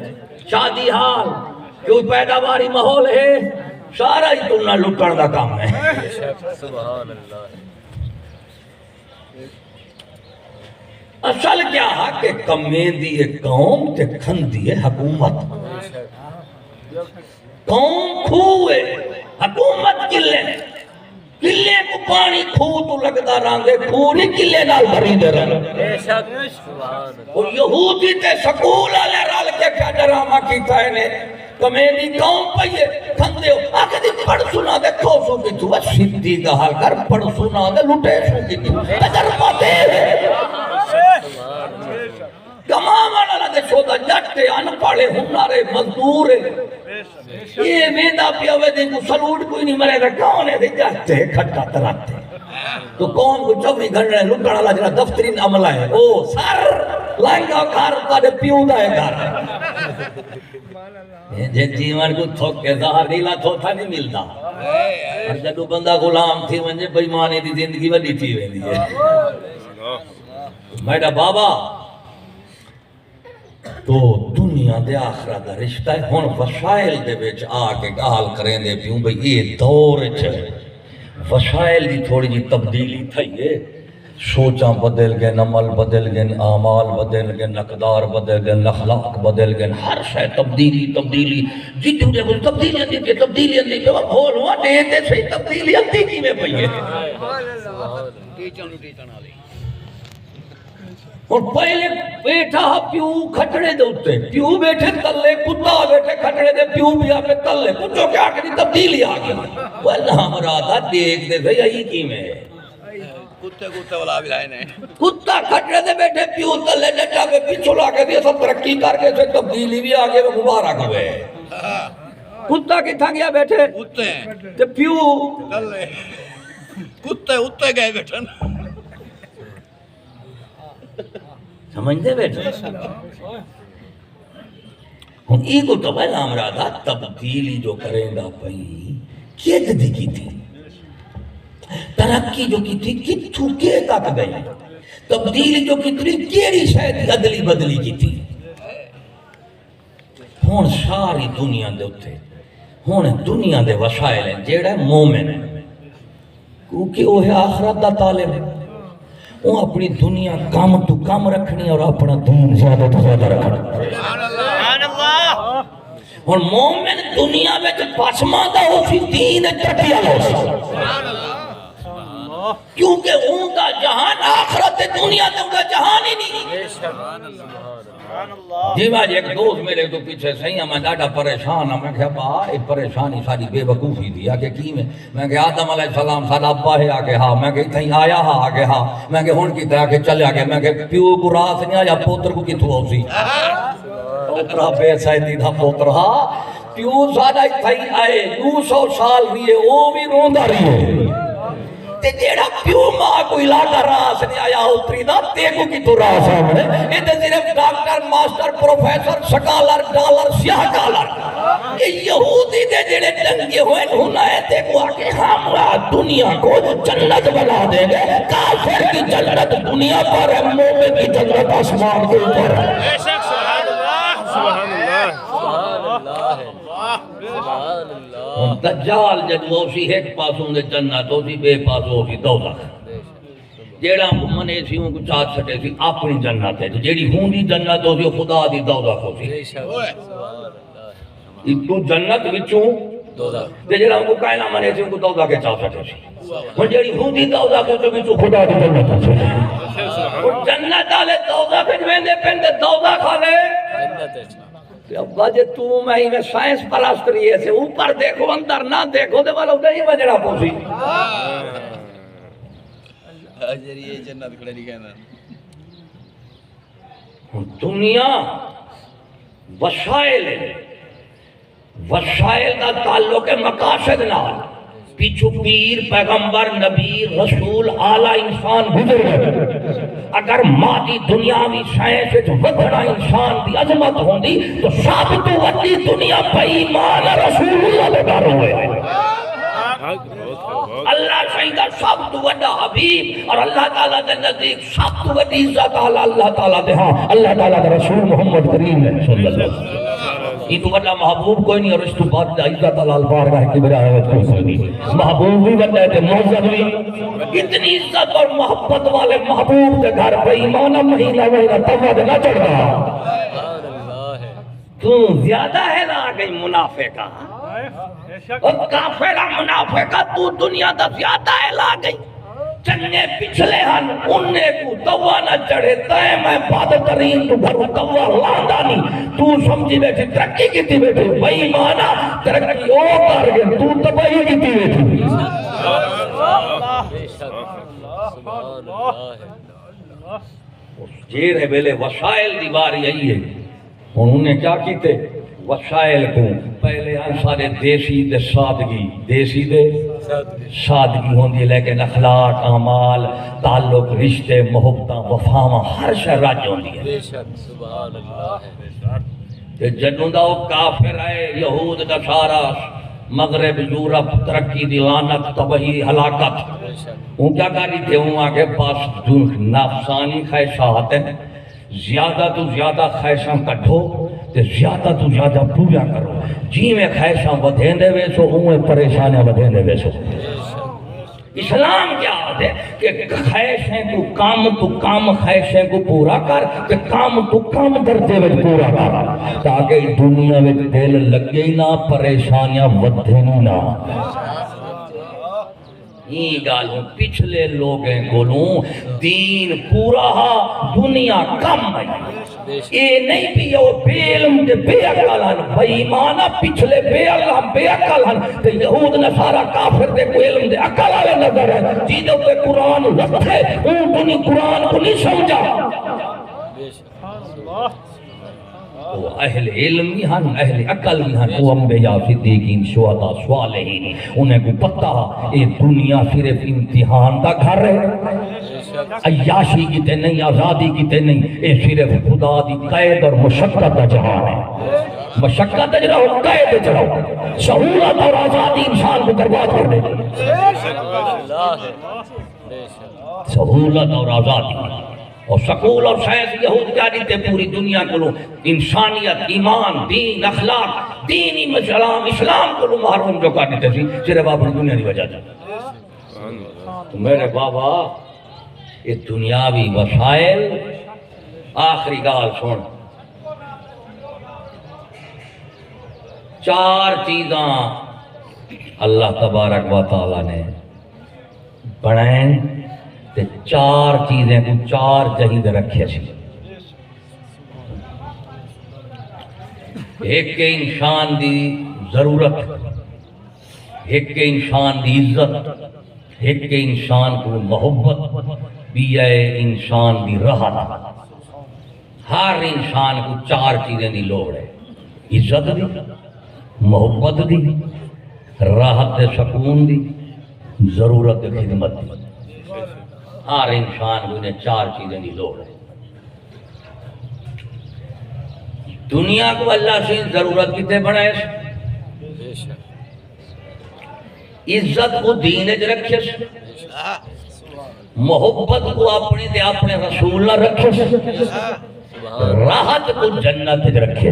شادی حال کیوں پیداواری ماحول ہے سارا ہی تم نہ لٹن دا کام ہے سبحان اللہ اصل کیا ہے کہ کمین دی ایک قوم تے کھن دی حکومت قوم کھوئے حکومت کلے کو پانی کھو تو لگتا رانگے کھو نہیں کلے نال بھری دے رہا اور یہودی تے سکول آلے رال کے کیا ڈرامہ کی کیتا ہے نے کمیڈی قوم پئیے کھندے ہو آکے دی پڑھ سنا دے کھوسو کی تو سیدھی گال کر پڑھ سنا دے لٹے سو کی تو تجربہ دے کمام والا دے سودا جٹے ان پڑھے ہنارے مزدور یہ ویندا پیا وے دے کو سلوٹ کوئی نہیں مرے گا کون ہے دے جٹے کھٹا تراتے تو قوم کو 24 گھنٹے لٹن والا جڑا دفترین عملہ ہے او سر لائنگا گھر تے پیو دا ہے گھر جے جیون کو تھوک کے ظاہر نیلا تھوتھا نہیں ملتا اور جدو بندہ غلام تھی ونجے بے ایمانی دی زندگی وڈی تھی ویندی ہے میرا بابا تو دنیا دے آخرت دا رشتہ ہے ہن وسائل دے وچ آ کے گال کریں دے پیوں بھئی یہ دور چ وسائل دی تھوڑی جی تبدیلی تھی ہے سوچاں بدل گئے عمل بدل گئے اعمال بدل گئے اقدار بدل گئے اخلاق بدل گئے ہر شے تبدیلی جتنے دے کچھ تبدیلی اندی کہ تبدیلی اندی کہ وہ بھول ہوا دے تے صحیح تبدیلی اندی کی میں پئی ہے اور پہلے بیٹھا پیو کھٹڑے دے اتے پیو بیٹھے تلے کتا بیٹھے کھٹڑے دے پیو بھی آپے تلے پوچھو کیا کہ تبدیلی آ گیا وہ اللہ مرادہ دیکھ دے بھئی یہی کی میں کتے والا بھی لائن ہے کتا کھٹڑے دے بیٹھے پیو تلے ڈٹا کے پیچھو لا کے دیا سب ترقی کر کے سے تبدیلی بھی آگے وہ مبارک ہوئے کتا کی تھا گیا بیٹھے کتے پیو تلے کتے گئے بیٹھن سمجھ دے بیٹھے ہم ای کو تو بھائی امرادہ تبدیلی جو کریں گا پئی چیت دی کی تھی ترقی جو کی تھی کتھو کے تک گئی تبدیلی جو کی تھی کیڑی شاید عدلی بدلی کی تھی ہون ساری دنیا دے اتے ہون دنیا دے وسائل ہیں جیڑا مومن ہے کیونکہ وہ ہے آخرت دا طالب ہے وہ اپنی دنیا کام تو کام رکھنی اور اپنا دین زیادہ تو زیادہ رکھنا سبحان اللہ اور مومن دنیا میں جو پاسماں دا ہو سی دین چٹیا ہو سی کیونکہ ان کا جہان آخرت دنیا دے ان کا جہان ہی نہیں جی باج ایک دوست میرے تو پیچھے صحیح میں ڈاٹا پریشان ہوں میں کہا با یہ پریشانی ساری بے وقوفی دی آگے کی میں کہ آدم علیہ السلام سارا ابا ہے آگے ہاں میں کہ تھیں آیا ہاں آگے ہاں میں کہ ہون کی طرح کے چلے آگے میں کہ پیو کو راس نہیں آیا پوتر کو کتھو ہو سی پوترہ بے سائدی تھا پوترہ پیو سارا تھیں آئے 200 سال رہے وہ بھی روندہ رہے تے جیڑا پیو ماں کو علاقہ راس نہیں آیا اتری دا تیکو کی تو راس آمنے یہ تے صرف doctor master professor scholar dollar سیاہ کالر یہ یہودی دے جیڑے ڈنگے ہوئے ہونا ہے تیکو آکے ہم دنیا کو جنت بنا دیں گے کافر کی جنت دنیا پر ہے مومن کی جنت آسمان کے اوپر ہے بے شک سبحان اللہ سبحان اللہ سبحان اللہ دجال جدو اسی ایک پاسوں دے جنت اسی بے پاسوں اسی دوزخ جیڑا منے سی ان کو چاہت سٹے سی اپنی جنت ہے جیڑی ہوندی جنت اسی خدا دی دوزخ اسی تو جنت وچوں تے جیڑا ان کو کائنہ منے سی ان کو دوزخ کے چاہت سٹے سی اور جیڑی ہوندی دوزخ وچوں خدا دی جنت اسی اور جنت آلے دوزخ وچ پندے دوزخ آلے جنت ہے ابا جے تو میں سائنس پرستری ہے سے اوپر دیکھو اندر نہ دیکھو دے والا ادھر ہی بجڑا پوسی اجر یہ جنت کھڑے لکھے نا دنیا وسائل ہے وسائل کا تعلق ہے مقاصد نال پیچھو پیر پیغمبر نبی رسول اعلیٰ انسان گزر گئے اگر مادی دنیاوی سائنس وچ وکھڑا انسان دی عظمت ہوندی تو سب تو وڈی دنیا پہ ایمان رسول اللہ دے گھر ہوئے اللہ شہیدہ سب تو وڈا حبیب اور اللہ تعالیٰ دے نزدیک سب تو وڈی عزت اللہ تعالیٰ دے ہاں اللہ تعالیٰ دے رسول محمد کریم ہے صلی اللہ علیہ وسلم یہ تو بڑا محبوب کوئی نہیں اور اس تو بعد عزت اللہ بارگاہ کی بڑا عزت کوئی نہیں محبوب بھی بڑا ہے معزز بھی اتنی عزت اور محبت والے محبوب کے گھر پہ ایمان مہینہ مہینہ تمہد نہ چڑھ رہا تو زیادہ ہے نہ گئی منافقہ اور کافرہ منافقہ تو دنیا دا زیادہ ہے لا گئی چنے پچھلے ہن انہیں کو توا نہ چڑھے تائیں میں باد ترین تو گھر توا لاندہ نہیں تو سمجھی بیٹھے ترقی کی تھی بیٹھے بھئی مانا ترقی او کر گئے تو تباہی کی تھی بیٹھے جیرے بیلے وسائل دی باری آئی ہے انہوں نے کیا کیتے وسائل کو پہلے سارے دیسی دے سادگی دیسی دے سادگی ہوندی ہے لیکن اخلاق اعمال تعلق رشتے محبتاں وفاواں ہر شے راج ہوندی ہے بے شک سبحان اللہ کہ جنوں دا وہ کافر ہے یہود دا سارا مغرب یورپ ترقی دی لعنت تباہی ہلاکت وہ کیا کری تھے وہ آگے پاس نفسانی خواہشات ہیں زیادہ تو زیادہ خواہشاں کٹھو تے زیادہ تو زیادہ پورا کرو جی میں خواہشاں ودھین دے ویسو اویں پریشانیاں ودھین دے ویسو اسلام کیا آتا ہے کہ خواہشیں تو کام خواہشیں کو پورا کر کہ کام تو کام درجے وچ پورا کر تاکہ دنیا وچ دل لگے نہ پریشانیاں ودھن نہ یہ گالوں پچھلے لوگیں گولوں دین پورا ہا دنیا کم ہے یہ نہیں بھی وہ بے علم دے بے عقل ہن بھائی ایمانہ پچھلے بے علم بے عقل ہن تے یہود نصارا کافر دے کوئی علم دے عقل والے نظر ہے جی دے اوپر قرآن رکھے اون تو نہیں قرآن کو نہیں سمجھا وہ اہل علم بھی ہن اہل عقل بھی ہن وہ انبیاء صدیقین شہداء صالحین انہیں کو پتہ یہ دنیا صرف امتحان دا گھر ہے عیاشی کی تے نہیں آزادی کی تے نہیں یہ صرف خدا دی قید اور مشقت دا جہان ہے مشقت اجرا ہو قید اجرا ہو سہولت اور آزادی انسان کو برباد کر دے سہولت اور آزادی اور سکول اور سائنس یہود کیا دیتے پوری دنیا کو لو انسانیت ایمان دین اخلاق دینی اسلام کو لو محروم جو کر دیتے تھی صرف اپنی دنیا دی وجہ سے تو میرے بابا یہ دنیاوی وسائل آخری گال سن چار چیزاں اللہ تبارک و تعالی نے بنائیں تے چار چیزیں کو چار جہید رکھے سی ایک کے انسان دی ضرورت ایک کے انسان دی عزت ایک کے انسان کو محبت بھی ہے انسان دی راحت ہر انسان کو چار چیزیں دی لوڑ ہے عزت دی محبت دی راحت دے سکون دی ضرورت دے خدمت دی ہر انسان کو انہیں چار چیزیں دی لوڑ ہے دنیا کو اللہ سے ضرورت کتے بنائے عزت کو دین اج رکھے محبت کو اپنے دے اپنے رسول نہ رکھے راحت کو جنت اج رکھے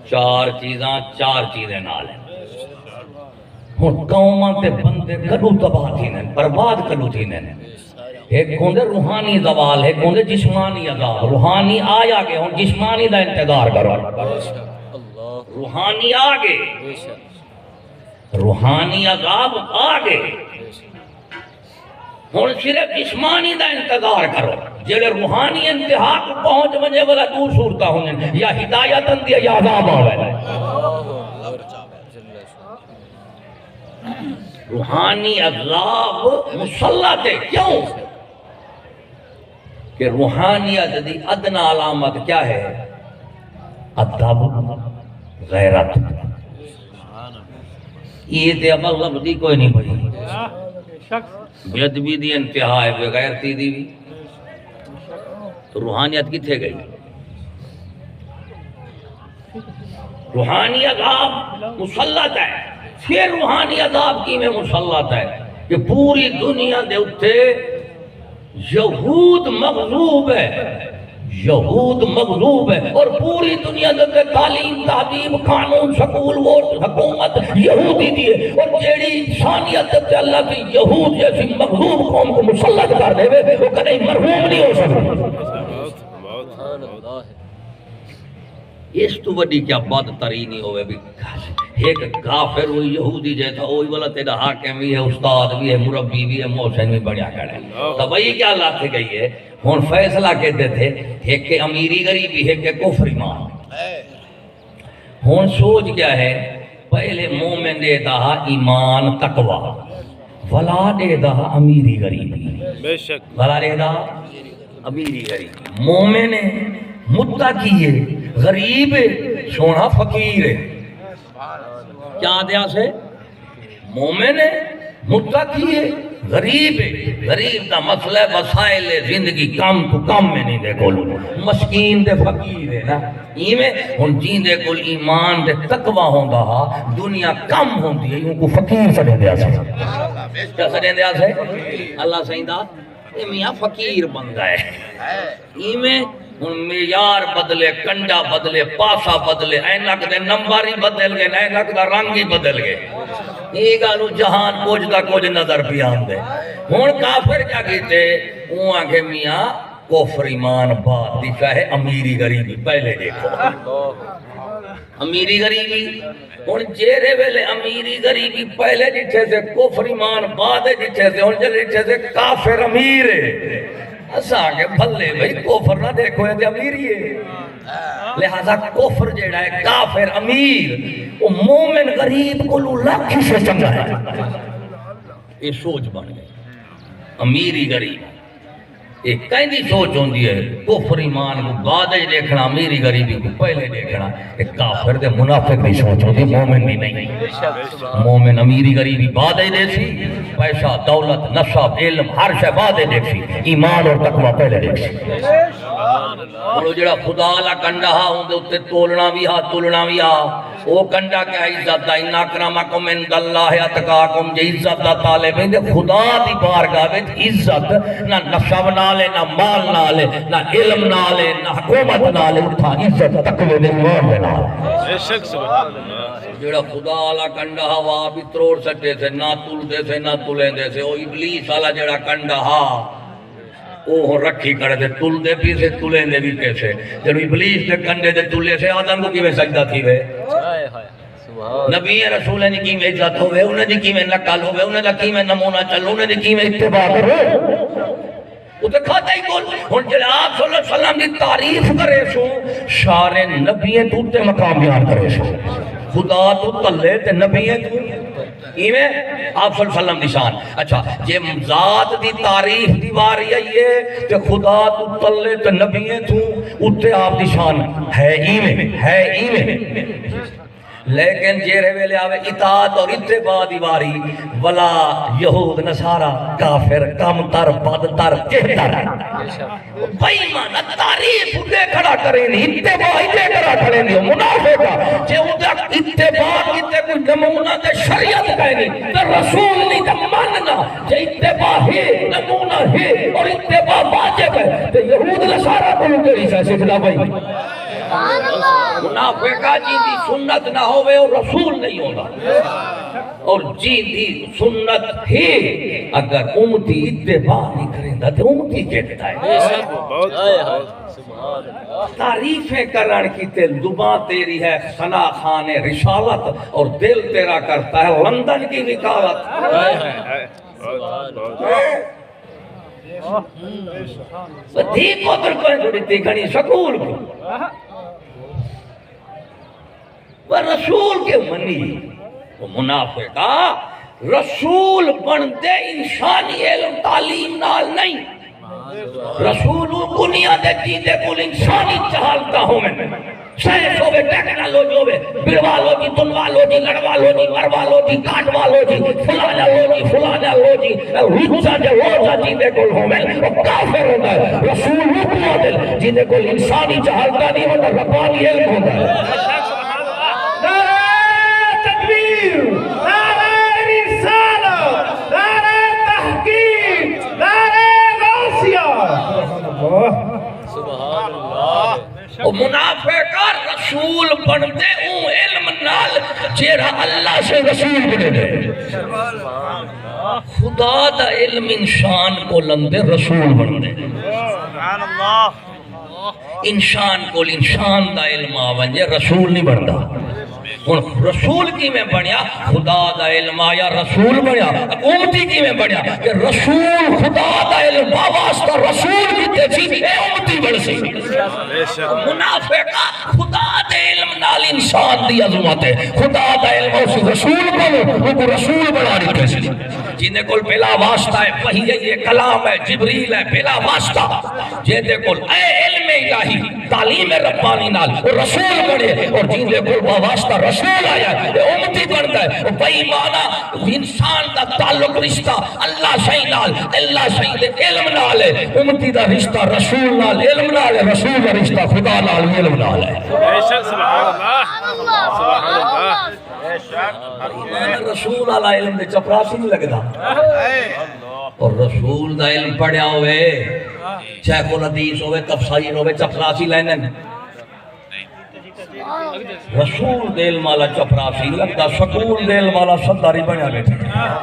چار چیزیں نال ہیں ہوں قوماں تے بندے کدو تباہ تھی نیں برباد کدو تھی نیں ایک ہوندے روحانی زوال ایک ہوندے جسمانی عذاب روحانی آیا گئے ہوں جسمانی دا انتظار کرو روحانی آگے روحانی عذاب آگے ہوں صرف جسمانی دا انتظار کرو جڑے روحانی انتہا کو پہنچ وجے والا دور صورتہ ہونے یا ہدایت اندیا یا عذاب آوے روحانی عذاب مسلط ہے کیوں کہ روحانیت دی ادنا علامت کیا ہے ادب غیرت یہ تے عمل لفظی کوئی نہیں پڑی بے ادبی دی انتہا ہے بے غیرتی دی بھی تو روحانیت کتھے گئی روحانی عذاب مسلط ہے پھر روحانی عذاب کی میں مسلط ہے کہ پوری دنیا دے اٹھے یہود مغلوب ہے یہود مغلوب ہے اور پوری دنیا دے تعلیم تعلیم قانون سکول ووٹ حکومت یہودی دی ہے اور جیڑی انسانیت تے اللہ کی یہود جیسی مغلوب قوم کو مسلط کر دے وہ کدی مرحوم نہیں ہو سکتا اس تو بڑی کیا بدترینی ہوئے بھی ایک کافر ہوئی یہودی جیسا وہی والا تیرا حاکم بھی ہے، استاد بھی ہے، مربی بھی ہے، محسن بھی بڑھیا کھڑا ہے. تو بھائی کیا اللہ سے گئی ہے ہوں فیصلہ کہتے تھے ایک کہ امیری غریبی ہے کہ کفر ایمان. ہوں سوچ کیا ہے پہلے مومن دے دا ایمان تقوی ولا دے دا امیری غریبی. بے شک ولا دے دا امیری غریبی. مومن ہے متقی ہے غریب ہے سونا فقیر ہے. کیا دیا سے مومن ہے متقی ہے غریب ہے. غریب دا مسئلہ ہے وسائل زندگی کم تو کم میں نہیں دے کول مسکین دے فقیر ہے نا ایویں ہن جین دے کول ایمان دے تقوی ہوندا ہا دنیا کم ہوندی ہے ان کو فقیر سمجھ دیا سے. کیا سمجھ دیا سے اللہ سیندا اے میاں فقیر بندا ہے. ایویں ہن معیار بدلے کنڈا بدلے پاسا بدلے اینک دے نمبر ہی بدل گئے اینک دا رنگ ہی بدل گئے. یہ گالو جہان کچھ دا کچھ نظر پہ آندے. ہن کافر کیا کہتے وہ آگے میاں کفر ایمان بعد دکھا ہے امیری غریبی پہلے دیکھو امیری غریبی. ہن جیرے ویلے امیری غریبی پہلے جتھے سے کفر ایمان بعد جتھے سے ہن جتھے سے کافر امیر ہے اسا کے بھلے بھئی کفر نہ دیکھو یہ امیری ہے. لہذا کفر جیڑا ہے کافر امیر وہ مومن غریب کو لاکھ سے چنگا ہے. یہ سوچ بن گئی امیری غریب ایک کہیں دی سوچ ہوندی ہے کفر ایمان کو بعد دیکھنا امیری غریبی کو پہلے دیکھنا. ایک کافر دے منافق بھی سوچ ہوندی مومن بھی نہیں. مومن امیری غریبی بعد دے سی پیسہ دولت نصب علم ہر شے بعد دیکھی ایمان اور تقوی پہلے دیکھی. اور جڑا خدا لا کنڈا ہا اون دے اوتے تولنا بھی ہا تلنا بھی ہا وہ کنڈا کیا عزت دا ان اکرمکم عند اللہ اتقاکم جے عزت دا طالب ہے خدا دی بارگاہ وچ عزت نہ نسب نالے نہ مال نالے نہ علم نالے نہ حکومت نالے اٹھا عزت تقوی دے ایمان دے نال. بے شک سبحان اللہ. جڑا خدا والا کنڈا ہا وا بھی تروڑ سٹے سے نہ تل دے سے نہ تلیں دے سے او ابلیس والا جڑا کنڈا ہا وہ رکھی کرے دے تل دے بھی سے تلیں دے بھی کیسے. جب ابلیس دے کنڈے دے تلے سے آدم کو کیویں سجدہ تھی وے نبی رسول نے کیویں عزت ہوے انہاں دی کیویں نقل ہوے انہاں دا کیویں نمونہ چلو انہاں دی کیویں اتباع کرو وہ تو کھاتا ہی کول. ہن جڑا آپ صلی اللہ علیہ وسلم دی تعریف کرے سو سارے نبیوں تو تے مقام بیان کرے سو خدا تو تلے تے نبیوں تو ایویں آپ صلی اللہ علیہ وسلم دی شان. اچھا جے ذات دی تعریف دی واری ہے تے خدا تو تلے تے نبیوں تو اوتے آپ دی شان ہے ایویں. لیکن جیرے ویلے آوے اطاعت اور اتباع دی واری ولا یہود نصارا کافر کم تر بد تر کہتر بےایمان تعریف دے کھڑا کریں نہیں اتباع دے کھڑا کریں نہیں منافق جے اودے اتباع کیتے کوئی نمونہ تے شریعت کہنی تے رسول نہیں تے ماننا جے اتباع ہے نمونہ ہے اور اتباع واجب ہے تے یہود نصارا کو کیڑی سے سکھلا بھائی منافقہ جی دی سنت نہ ہوئے اور رسول نہیں ہوگا اور جی دی سنت ہے اگر امتی اتباع نہیں کریں گا تو امتی کہتا ہے. تعریفیں کرن کی تے زبان تیری ہے ثنا خان رسالت اور دل تیرا کرتا ہے لندن کی وکالت. دھی پتر کوئی تھوڑی تھی گھنی سکول کو وہ رسول کے منی وہ منافقہ رسول بندے انسانی علم تعلیم نال نہیں رسول دنیا دے جیندے کول انسانی چہالتا ہوں میں سائنس ہوئے ٹیکنالوجی ہوئے بڑوالو جی تنوالو جی لڑوالو جی مروالو جی کاٹوالو جی فلانا لو جی روچا جے روچا جیندے کول ہوں میں وہ کافر ہوتا ہے. رسول حکم عادل جیندے کول انسانی چہالتا نہیں ہوتا ربانی علم ہوتا ہے. منافقہ رسول بندے اون علم نال جیڑا اللہ سے رسول بنے دے خدا دا علم انسان کو لندے رسول بندے انسان کو انسان دا علم آونجے رسول نہیں بندا. ہن رسول کی میں بنیا خدا دا علم آیا رسول بنیا امتی کی میں بنیا کہ رسول خدا دا علم واسطہ رسول کی تھی اے امتی بن سی منافق خدا دا علم نال انسان دی عظمت ہے خدا دا علم اس رسول کو رسول بنا دیتے سی جن کول بلا واسطہ ہے وحی ہے یہ کلام ہے جبریل ہے بلا واسطہ جے کول اے علم الہی تعلیم ربانی نال رسول بنے اور جن کول واسطہ رسول آیا ہے امتی بنتا ہے بے ایمانہ انسان دا تعلق رشتہ اللہ صحیح نال اللہ صحیح دے علم نال ہے امتی دا رشتہ رسول نال علم نال ہے رسول دا رشتہ خدا نال علم نال ہے سبحان اللہ سبحان اللہ رسول والا علم دے چپراسی نہیں لگدا اور رسول دا علم پڑھیا ہوئے شیخ الحدیث ہوئے تفسیر ہوئے چپراسی لینن رسول دل مالا چپراسی لگتا سکول دل مالا صداری بنیا بیٹھا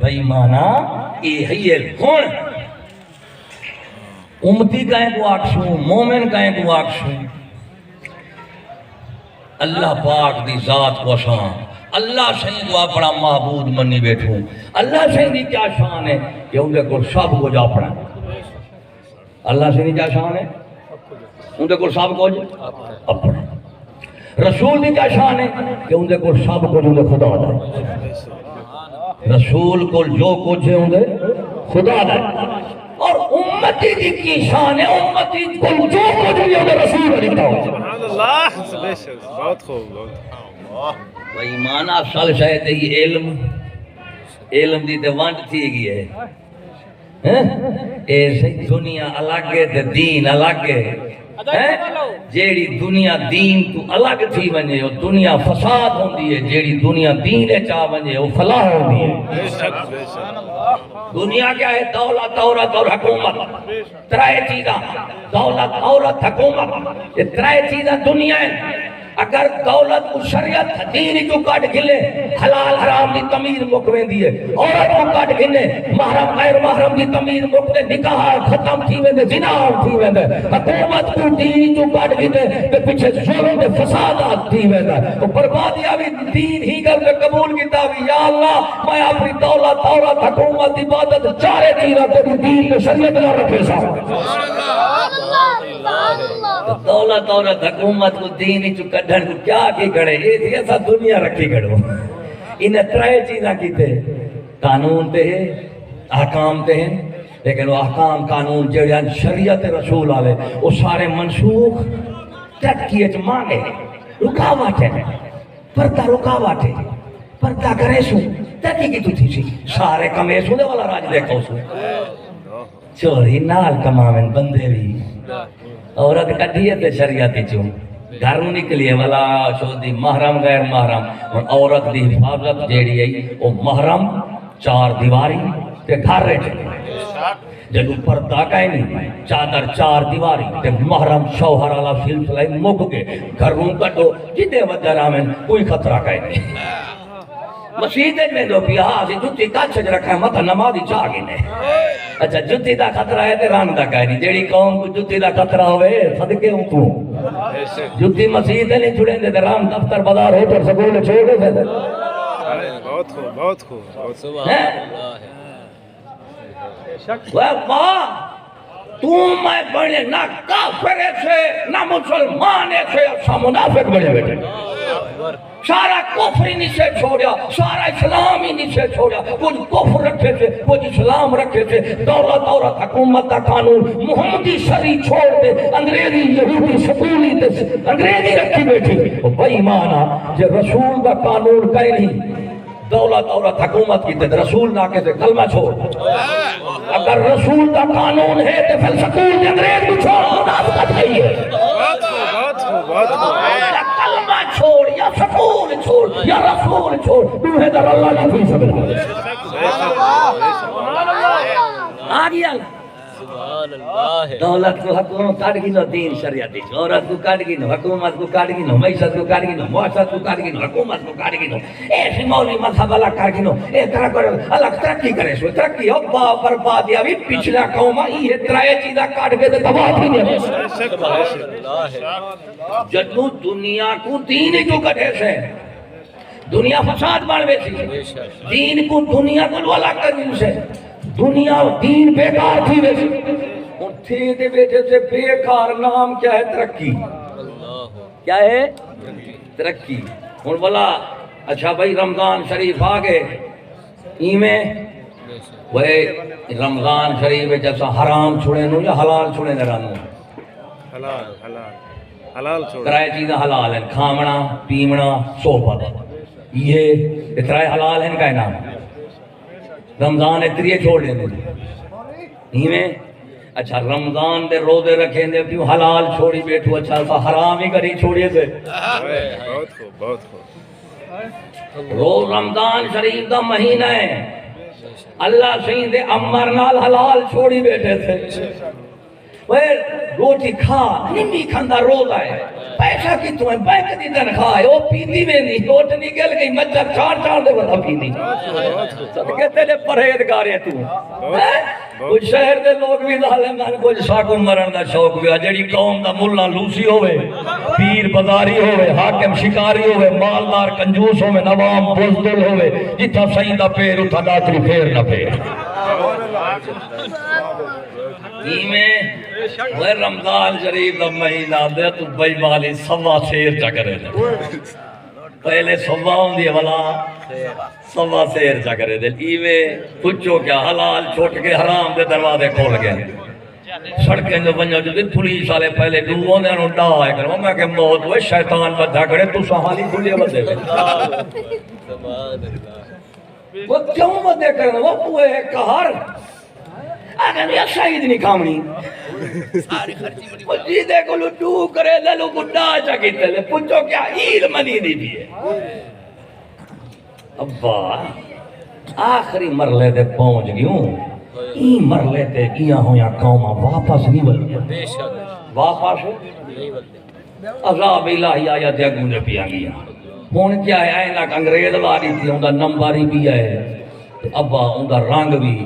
بھائی مانا یہ ہے کون امتی کہیں کو آکسوں مومن کہیں کو آکسوں اللہ پاک دی ذات کو شان اللہ صحیح کو اپنا معبود منی بیٹھوں اللہ صحیح دی کیا شان ہے کہ ان کو سب کو جا پڑا اللہ صحیح کیا شان ہے ان کو سب کو اپنا رسول دی کیا شان ہے کہ ان کو سب کو جو خدا دا رسول کو جو کچھ ہے ان خدا دا اور امتی دی کی شان ہے امتی کو جو کچھ بھی ہے رسول دیتا ہوں سبحان اللہ بہت خوب ایمان اصل شاید یہ علم دی تے ونڈ تھی گئی ہے ایسے دنیا الگ ہے تے دین الگ ہے جیڑی دنیا دین تو الگ تھی ونجے وہ دنیا فساد ہوندی ہے جیڑی دنیا دین چاہ ونجے وہ فلاح ہوندی ہے دنیا کیا ہے دولت عورت اور حکومت ترائے چیزاں دولت عورت حکومت یہ ترائے چیزاں دنیا ہے اگر دولت کو شریعت دین کو کٹ کھلے حلال حرام دی تمیز مکویں دیئے عورت کو کٹ کھلے محرم غیر محرم دی تمیز مکویں نکاح ختم تھی ویندے زنا تھی ویندے حکومت کو دین کو کٹ کھلے تے پیچھے ظلم تے فسادات تھی ویندے تو بربادیاں بھی دین ہی کر کے قبول کیتا بھی یا اللہ میں اپنی دولت عورت حکومت عبادت چارے چیزاں تیری دین تے شریعت نہ رکھے سا دولت عورت حکومت کو دین چ کڈن کو کیا کی کڑے یہ تھی ایسا دنیا رکھی کڑو انہیں ترائے چیزاں کی تے قانون تے ہیں احکام تے ہیں لیکن وہ احکام قانون جڑے شریعت رسول آلے وہ سارے منسوخ ترقی اچ مانگے رکاوٹ ہے پردہ رکاوٹ ہے پردہ کرے سو ترقی کی تو تھی سی سارے کمے سو دے والا راج دیکھو سو چوری نال کماویں بندے بھی عورت کٹھیے تے شریعتی چوں گھروں نکلیے والا شودی محرم غیر محرم اور عورت دی حفاظت جیڑی ہے وہ محرم چار دیواری تے گھر رہے جب پردہ کہیں نہیں چادر چار دیواری تے محرم شوہر والا سلسلہ مک کے گھروں کٹو جتے وجہ رامن کوئی خطرہ کہیں نہیں مسجد میں دو بیاہ سے جتی کچھ رکھا ہے مطا نمازی چاہ گنے اچھا جتی دا خطرہ ہے تے ران دا کہہ نہیں جیڑی قوم کو جتی دا خطرہ ہوئے صدقے ہوں تو جتی مسجد نہیں چھڑیں دے ران دفتر بازار ہوتر سکول چھوڑ دے دے بہت خوب بہت خوب سبحان اللہ وہ ماں تو میں بڑھے نہ کافر سے نہ مسلمان سے اچھا منافق بڑھے بیٹھے سارا کفر ہی نیچے چھوڑیا سارا اسلام ہی نیچے چھوڑیا کچھ کفر رکھے تھے کچھ اسلام رکھے تھے دولت عورت حکومت کا قانون محمدی شریع چھوڑ دے انگریزی یہودی سکولی تے انگریزی رکھی بیٹھی وہ بے ایمانا جو رسول کا قانون کہے نہیں دولت عورت حکومت کی تے رسول نہ کہتے کلمہ چھوڑ اگر رسول کا قانون ہے تو پھر سکول کے انگریز کو چھوڑ منافقت نہیں ہے بہت خوب کلمہ چھوڑ یا سکول چھوڑ یا رسول چھوڑ دوہے در اللہ نہیں کوئی سبب سبحان اللہ آگیا سبحان اللہ ہے دولت کو حکومت کاٹ گنو دین شریعت عورت کو کاٹ گنو حکومت کو کاٹ گنو معیشت کو کاٹ گنو معاشرت کو کاٹ گنو حکومت کو کاٹ گنو ایسی مولوی مذہب الگ کر گنو اے طرح کر الگ ترقی کرے سو ترقی ہو با بربادی ابھی پچھلا قوم یہ ترائے چیزاں کاٹ کے تباہ تھی نہیں جدو دنیا کو دین جو کٹے سے دنیا فساد بن ویسی دین کو دنیا کو الگ کر سے دنیا و دین بیکار تھی ویسی اور تھے دے بیٹے سے بیکار نام کیا ہے ترقی کیا ہے ترقی اور بولا اچھا بھائی رمضان شریف آگے ایمیں وہ رمضان شریف جیسا حرام چھوڑے نو یا حلال چھوڑے نہ رہنو حلال حلال حلال چھوڑ ترائے چیزیں حلال ہیں کھامنا پیمنا صحبت یہ ترائے حلال ہیں کا نام رمضان اتریے چھوڑ دیں نہیں میں اچھا رمضان دے روزے رکھیں دے کیوں حلال چھوڑی بیٹھو اچھا سا حرام ہی کری چھوڑیے سے بہت خوب بہت خوب روز رمضان شریف دا مہینہ ہے اللہ سین دے امر نال حلال چھوڑی بیٹھے تھے روٹی کھا نمی کھندا روزہ ہے پیسہ کی تمہیں بینک دی تنخواہ ہے وہ پیتی میں نہیں روٹ نکل گئی مچھر چار دے بتا پیتی صدقے تیرے پرہیزگار ہے تو کچھ شہر دے لوگ بھی ظالم ہیں کچھ ساکو مرن دا شوق بھی جڑی قوم دا ملا لوسی ہوئے پیر بازاری ہوئے حاکم شکاری ہوئے مالدار کنجوس ہوئے نوام بزدل ہوئے جتھا سائیں دا پیر اتھا داتری پھیر نہ پھیر میں وہ رمضان شریف دا مہینہ دے تو بھائی والی سوا سیر چا کرے دے پہلے سوا ہوں دی والا سوا سیر چا کرے دے ایوے پچھو کیا حلال چھوٹ کے حرام دے دروازے کھول گئے سڑکیں جو بنجا جو دی پولیس والے پہلے ڈوبوں نے انہوں ڈا آئے کرو میں کہ موت ہوئے شیطان بدھا کرے تو سہالی کھلے بدھے وہ کیوں بدھے کرنے وہ پوئے کہار اگر یہ شہید نہیں کامنی وہ جیدے کو لٹو کرے للو گڈا چاکی تلے پچھو کیا ہیل منی دی بھی ہے ابا آخری مرلے دے پہنچ گیوں این مرلے تے کیا ہویا قومہ واپس نہیں بلدے واپس عذاب الہی آیا تے اگوں نے پیا گیا ہون کیا ہے اینک انگریز واری تھی اندھا نمباری بھی ہے ابا اندھا رنگ بھی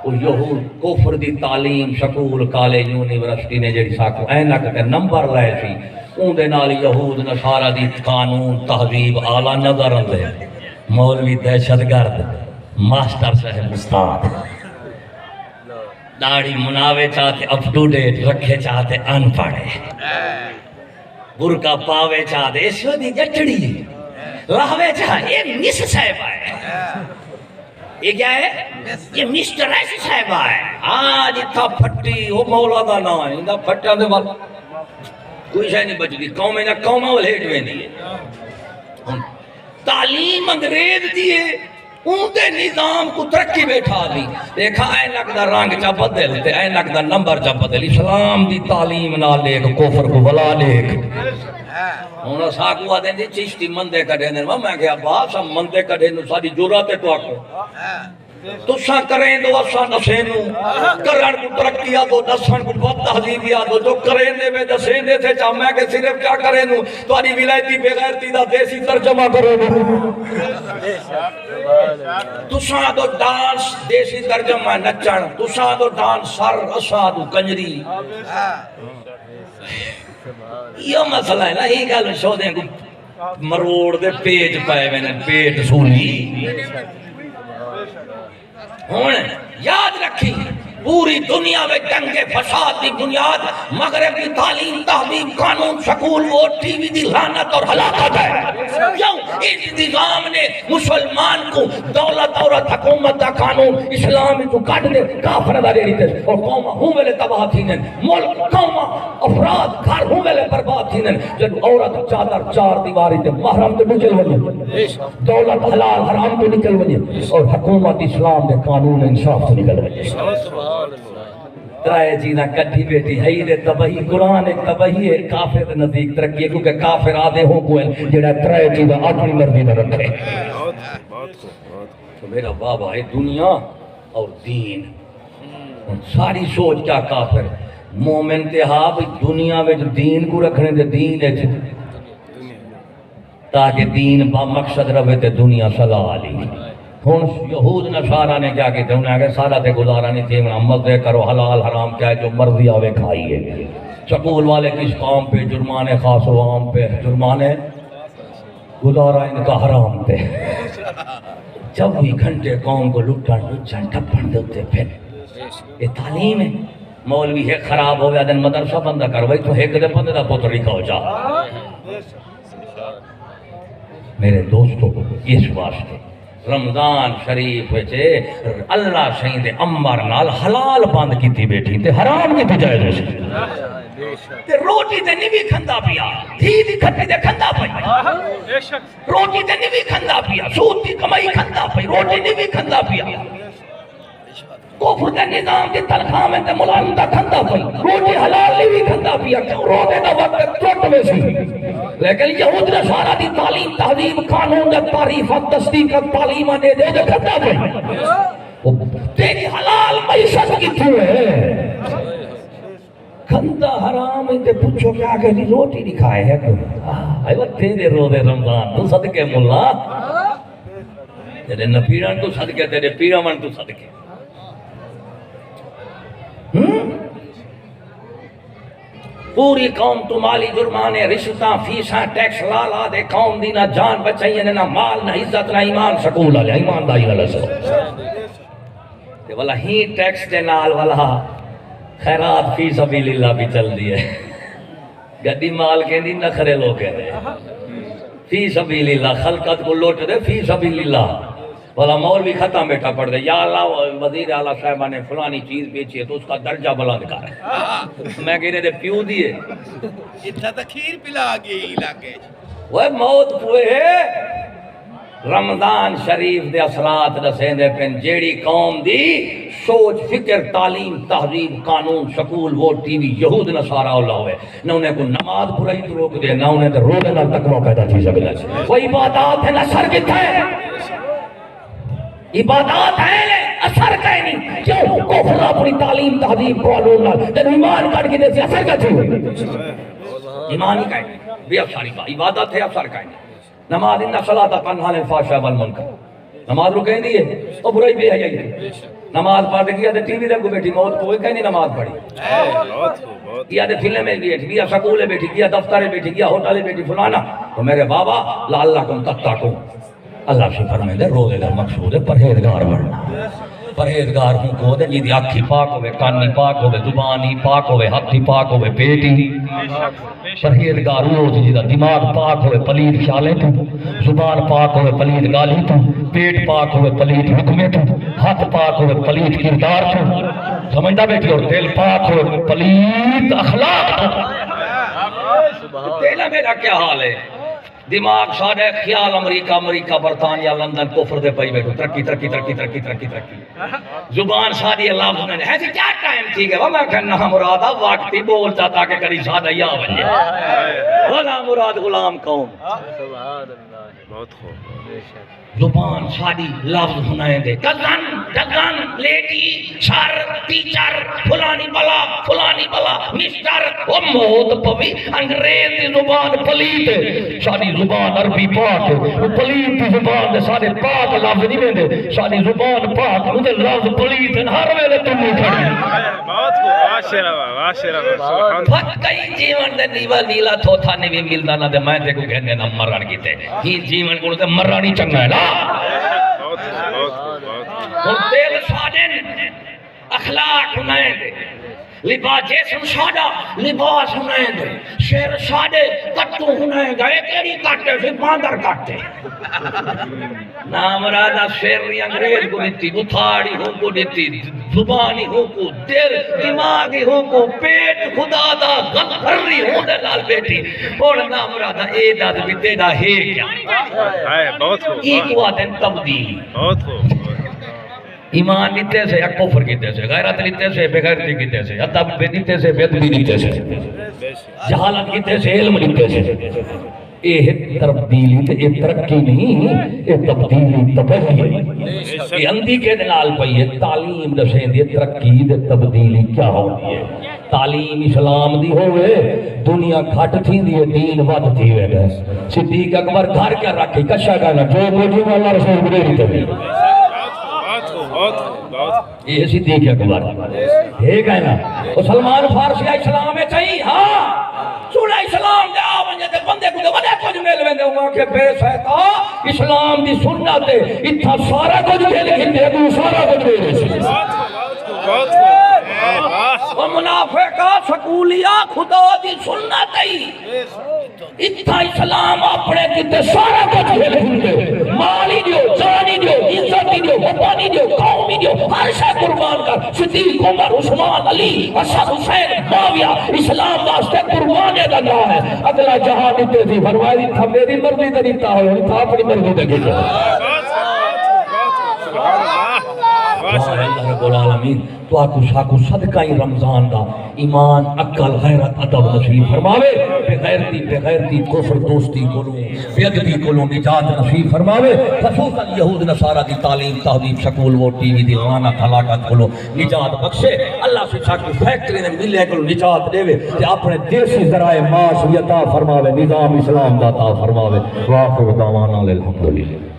اور یہود کفر دی تعلیم سکول کالج یونیورسٹی نے جڑی ساکو اینک تے نمبر لائے سی اون دے نال یہود نصارہ دی قانون تہذیب اعلیٰ نظر لے مولوی دہشت گرد ماسٹر صاحب استاد داڑھی مناوے چاہتے اپ ٹو ڈیٹ رکھے چاہتے ان پڑھے برکا پاوے چاہتے اسو دی جٹڑی لاوے چاہتے یہ مس صاحب آئے یہ کیا ہے یہ مسٹر ایسی صاحب آئے آج اتھا پھٹی وہ مولا دا نا ہے اندھا پھٹا دے والا کوئی شاید نہیں بچ دی قومیں نہ قومہ والہیٹ میں نہیں ہے تعلیم انگریز دیئے اون دے نظام کو ترقی بیٹھا دی دیکھا اینک دا رنگ چا بدل تے اینک دا نمبر چا بدل اسلام دی تعلیم نہ لیک کفر کو بلا لیک انہوں ساکو آدھیں دی چشتی مندے کڑھے دیں میں کہا باس ہم مندے کڑھے نو ساری جورات ہے تو آکو تو ساں کریں دو اساں نسینو کرن کو ترقی آدھو نسن کو بہت تحضیبی آدھو جو کریں دے میں دسین دے تھے چاہ میں کہ صرف کیا کریں نو تو آنی ولایتی بغیرتی دا دیسی ترجمہ کرو تو ساں دو ڈانس دیسی ترجمہ نچن تو ساں دو ڈانس سر اسادو کنجری یہ مسئلہ ہے نا یہ گل شو دیں کو مروڑ دے پیج پائے میں نے پیٹ سولی ہون یاد رکھی پوری دنیا میں دنگے فساد دی بنیاد مغرب کی تعلیم تہذیب قانون سکول ووٹ ٹی وی دی لعنت اور ہلاکت ہے کیوں اس نظام نے مسلمان کو دولت اور حکومت کا قانون اسلامی کو کاٹ دے کافر دا دے دیتے اور قوم ہوں ویلے تباہ تھینن ملک قوم افراد گھر ہوں ویلے برباد تھینن جب عورت چادر چار دیواری تے محرم تے نکل ونجے دولت حلال حرام تے نکل ونجے اور حکومت اسلام دے قانون انصاف تے نکل ونجے ترائے جینا کٹھی بیٹی ہے دے تباہی قرآن ایک تباہی ہے کافر دے نزدیک ترقی ہے کیونکہ کافر آدھے ہوں کوئے جڑا ترائے جینا اپنی مرضی نہ رکھے تو میرا بابا ہے دنیا اور دین ساری سوچ کیا کافر مومن تے ہاں بھی دنیا میں دین کو رکھنے دے دین ہے تاکہ دین با مقصد رہے تے دنیا صلاح علی ہون یہود نصارہ نے کیا کہتے ہیں انہیں آگے سارا تے گزارا نہیں تھی مزے کرو حلال حرام کیا ہے جو مرضی آوے کھائیے سکول والے کس قوم پہ جرمانے خاص و عام پہ جرمانے گزارا ان کا حرام پہ 24 گھنٹے قوم کو لٹن ٹپن دیتے پھر یہ تعلیم ہے مولوی ہے خراب ہو گیا دن مدرسہ بندہ کروائی تو ایک دن بندے دا پوتر لکھا ہو جا میرے دوستوں اس واسطے رمضان شریف وچے اللہ شہید عمر نال حلال بند کیتی بیٹھی تے حرام کیتی جائز سی تے روٹی تے نہیں بھی کھندا پیا تھی دی کھٹی تے کھندا پئی روٹی تے نہیں بھی کھندا پیا سود دی کمائی کھندا پئی روٹی نہیں بھی کھندا پیا کفر دے نظام دی تنخواہ میں تے ملازم دا کھندا پئی روٹی حلال نہیں بھی کھندا پیا کیوں روٹے دا وقت ٹوٹ میں سی لیکن یہود نصارہ دی تعلیم تہذیب قانون دا تعریف تصدیق تعلیم نے دے دے کھندا پئی تیری حلال معیشت کتھوں ہے کھندا حرام تے پوچھو کہ آگے دی روٹی نہیں کھائے ہے ایو تیرے روزے رمضان تو صدقے مولا تیرے نپیران تو صدقے تیرے پیرامن تو صدقے پوری قوم تو مالی جرمانے رشتہ فیساں ٹیکس لا دے قوم دی نہ جان بچائیے نہ مال نہ عزت نہ ایمان سکول والے ایمان دائی والا سو تے والا ہی ٹیکس دے نال والا خیرات فی سبیل اللہ بھی چل دی ہے گڈی مال کے دی نخرے لوگ کہہ رہے فی سبیل اللہ خلقت کو لوٹ دے فی سبیل اللہ والا مولوی ختم بیٹھا پڑھ دے یا اللہ وزیر اعلیٰ صاحبہ نے فلانی چیز بیچی ہے تو اس کا درجہ بلند کر ہے میں کہنے دے پیو دیئے اتنا تخیر پلا گئی علاقے وہ موت پوئے ہے رمضان شریف دے اثرات دسیں دے پن جیڑی قوم دی سوچ فکر تعلیم تہذیب قانون سکول ووٹ ٹی وی یہود نصارہ اللہ ہوئے نہ انہیں کو نماز پوری تو روک دے نہ انہیں تو روزے نہ تقوی پیدا تھی سکتا ہے وہ عبادات ہے نہ سر کتھا ہے عبادات ہے اثر کہیں نہیں کیوں کفر اپنی تعلیم تہذیب قانون نہ تے ایمان کٹ کے دے اثر کا چھو ایمان ہی کہیں بے افساری با عبادت ہے افسر کہیں نماز ان صلاۃ تنہا عن الفحشاء والمنکر نماز رو کہیں دی ہے او برائی بے حیائی ہے نماز پڑھ کے کیا تے ٹی وی دے کو بیٹھی موت کوئی کہیں نہیں نماز پڑھی کیا تے فلم میں بیٹھی کیا سکول میں بیٹھی کیا دفتر میں بیٹھی کیا ہوٹل میں بیٹھی فلانا تو میرے بابا لعلکم تتقون اللہ سے فرمائے دے روزے دا مقصود ہے پرہیزگار بننا پرہیزگار ہوں کو دے جی آنکھی پاک ہوئے کانی پاک ہوئے زبانی پاک ہوئے ہاتھی پاک ہوئے پیٹی پرہیزگار ہوں جی دا دماغ پاک ہوئے پلید خیالیں تو زبان پاک ہوئے پلید گالی تو پیٹ پاک ہوئے پلید حکمیں تو ہاتھ پاک ہوئے پلید کردار تو سمجھتا بیٹھی اور دل پاک ہوئے پلید اخلاق تو تیلا میرا کیا حال ہے دماغ ساڑھے خیال امریکہ برطانیہ لندن کفر دے پئی بیٹھو ترقی زبان ساڑھی اللہ بھنے ہے کیا ٹائم تھی گئے وہ میں کہنا مرادہ وقتی بول جاتا کہ کری سادہ یا بنجے بھلا مراد غلام قوم بہت خوب زبان ساڑھی لفظ بنائیں دے دگن لیڈی سر ٹیچر فلانی بلا مسٹر وہ موت پوی انگریز دی زبان پلیت ہے ساڑھی زبان عربی پاک ہے وہ پلیت دی زبان دے ساڑھے پاک لفظ نہیں میں دے ساڑھی زبان پاک مجھے لفظ پلیت ہے ہر ویلے تم نہیں کھڑی بہت خوب عاشرہ پھٹ گئی جیون دے نیلا تھوتھا نے بھی ملدا نہ دے میں تے کو کہنے نہ مرن کیتے ہی جیون کو تے مرانی چنگا ہے نا اور دل ساڑھن اخلاق ہنائیں دے لباس جیسم ساڑھا لباس ہنائیں دے شیر ساڑھے کٹو ہنائیں گا ایک ایری کٹے پھر باندر کٹے نام رادا شیر ری انگریز کو دیتی بتھاڑی ہوں کو دیتی زبانی ہوں کو دل دماغی ہوں کو پیٹ خدا دا غفری ہوں دے لال بیٹی اور نام رادا اے داد بھی تیڑا ہے کیا بہت خوب ایک وعدن تبدیلی بہت خوب ایمان نیتے سے یا کفر کیتے سے غیرت نیتے سے بغیرتی کیتے سے ادب نیتے سے بے ادبی نیتے سے جہالت کیتے سے علم نیتے سے یہ تبدیلی تے یہ ترقی نہیں، یہ تبدیلی تباہی ہے۔ یہ اندھی کے نال پئی ہے، تعلیم دسیں دی ترقی تے تبدیلی کیا ہوتی ہے۔ تعلیم اسلام دی ہوئے دنیا گھٹ تھی دی ہے، دین ود تھی ہوئے۔ صدیق اکبر گھر کیا رکھی کشا گانا جو کچھ اللہ رسول بریری تبھی یہ صدیق اکبر ایک ہے نا۔ سلمان فارسی اسلام ہے چاہیے ہاں سونا اسلام دے آوانجے دے بندے کو دے وڈے کچھ مل ویندے ہوں کہ بے سہتا اسلام دی سنت ہے اتھا سارا کچھ مل گھنڈے تو سارا کچھ مل سی وہ منافقہ سکولیا خدا دی سنت ہے اتھا اسلام اپنے کتے سارا کچھ مل گھنڈے مالی دیو جانی دیو عزتی دیو وطانی دیو قومی دیو ہر شے قربان کر صدیق عمر عثمان علی حسن حسین معاویہ اسلام واسطے قربانے کا نام ہے اگلا جہاں دیتے تھی فرمائی تھا میری مرضی طریقہ ہو تھا اپنی مرضی طریقہ اللہ رب العالمین تو آکو شاکو صدقائی رمضان دا ایمان عقل غیرت ادب نصیب فرماوے بے غیرتی کفر دوستی کلوں بے ادبی کلوں نجات نصیب فرماوے خصوصا یہود نصارہ دی تعلیم تہذیب سکول وہ ٹی وی دی لعنت ہلاکت کلوں نجات بخشے اللہ سے شاکو فیکٹری نے ملے کلوں نجات دے وے تے اپنے دیسی ذرائع معاش بھی عطا فرماوے نظام اسلام دا عطا فرماوے واخر دعوانا الحمدللہ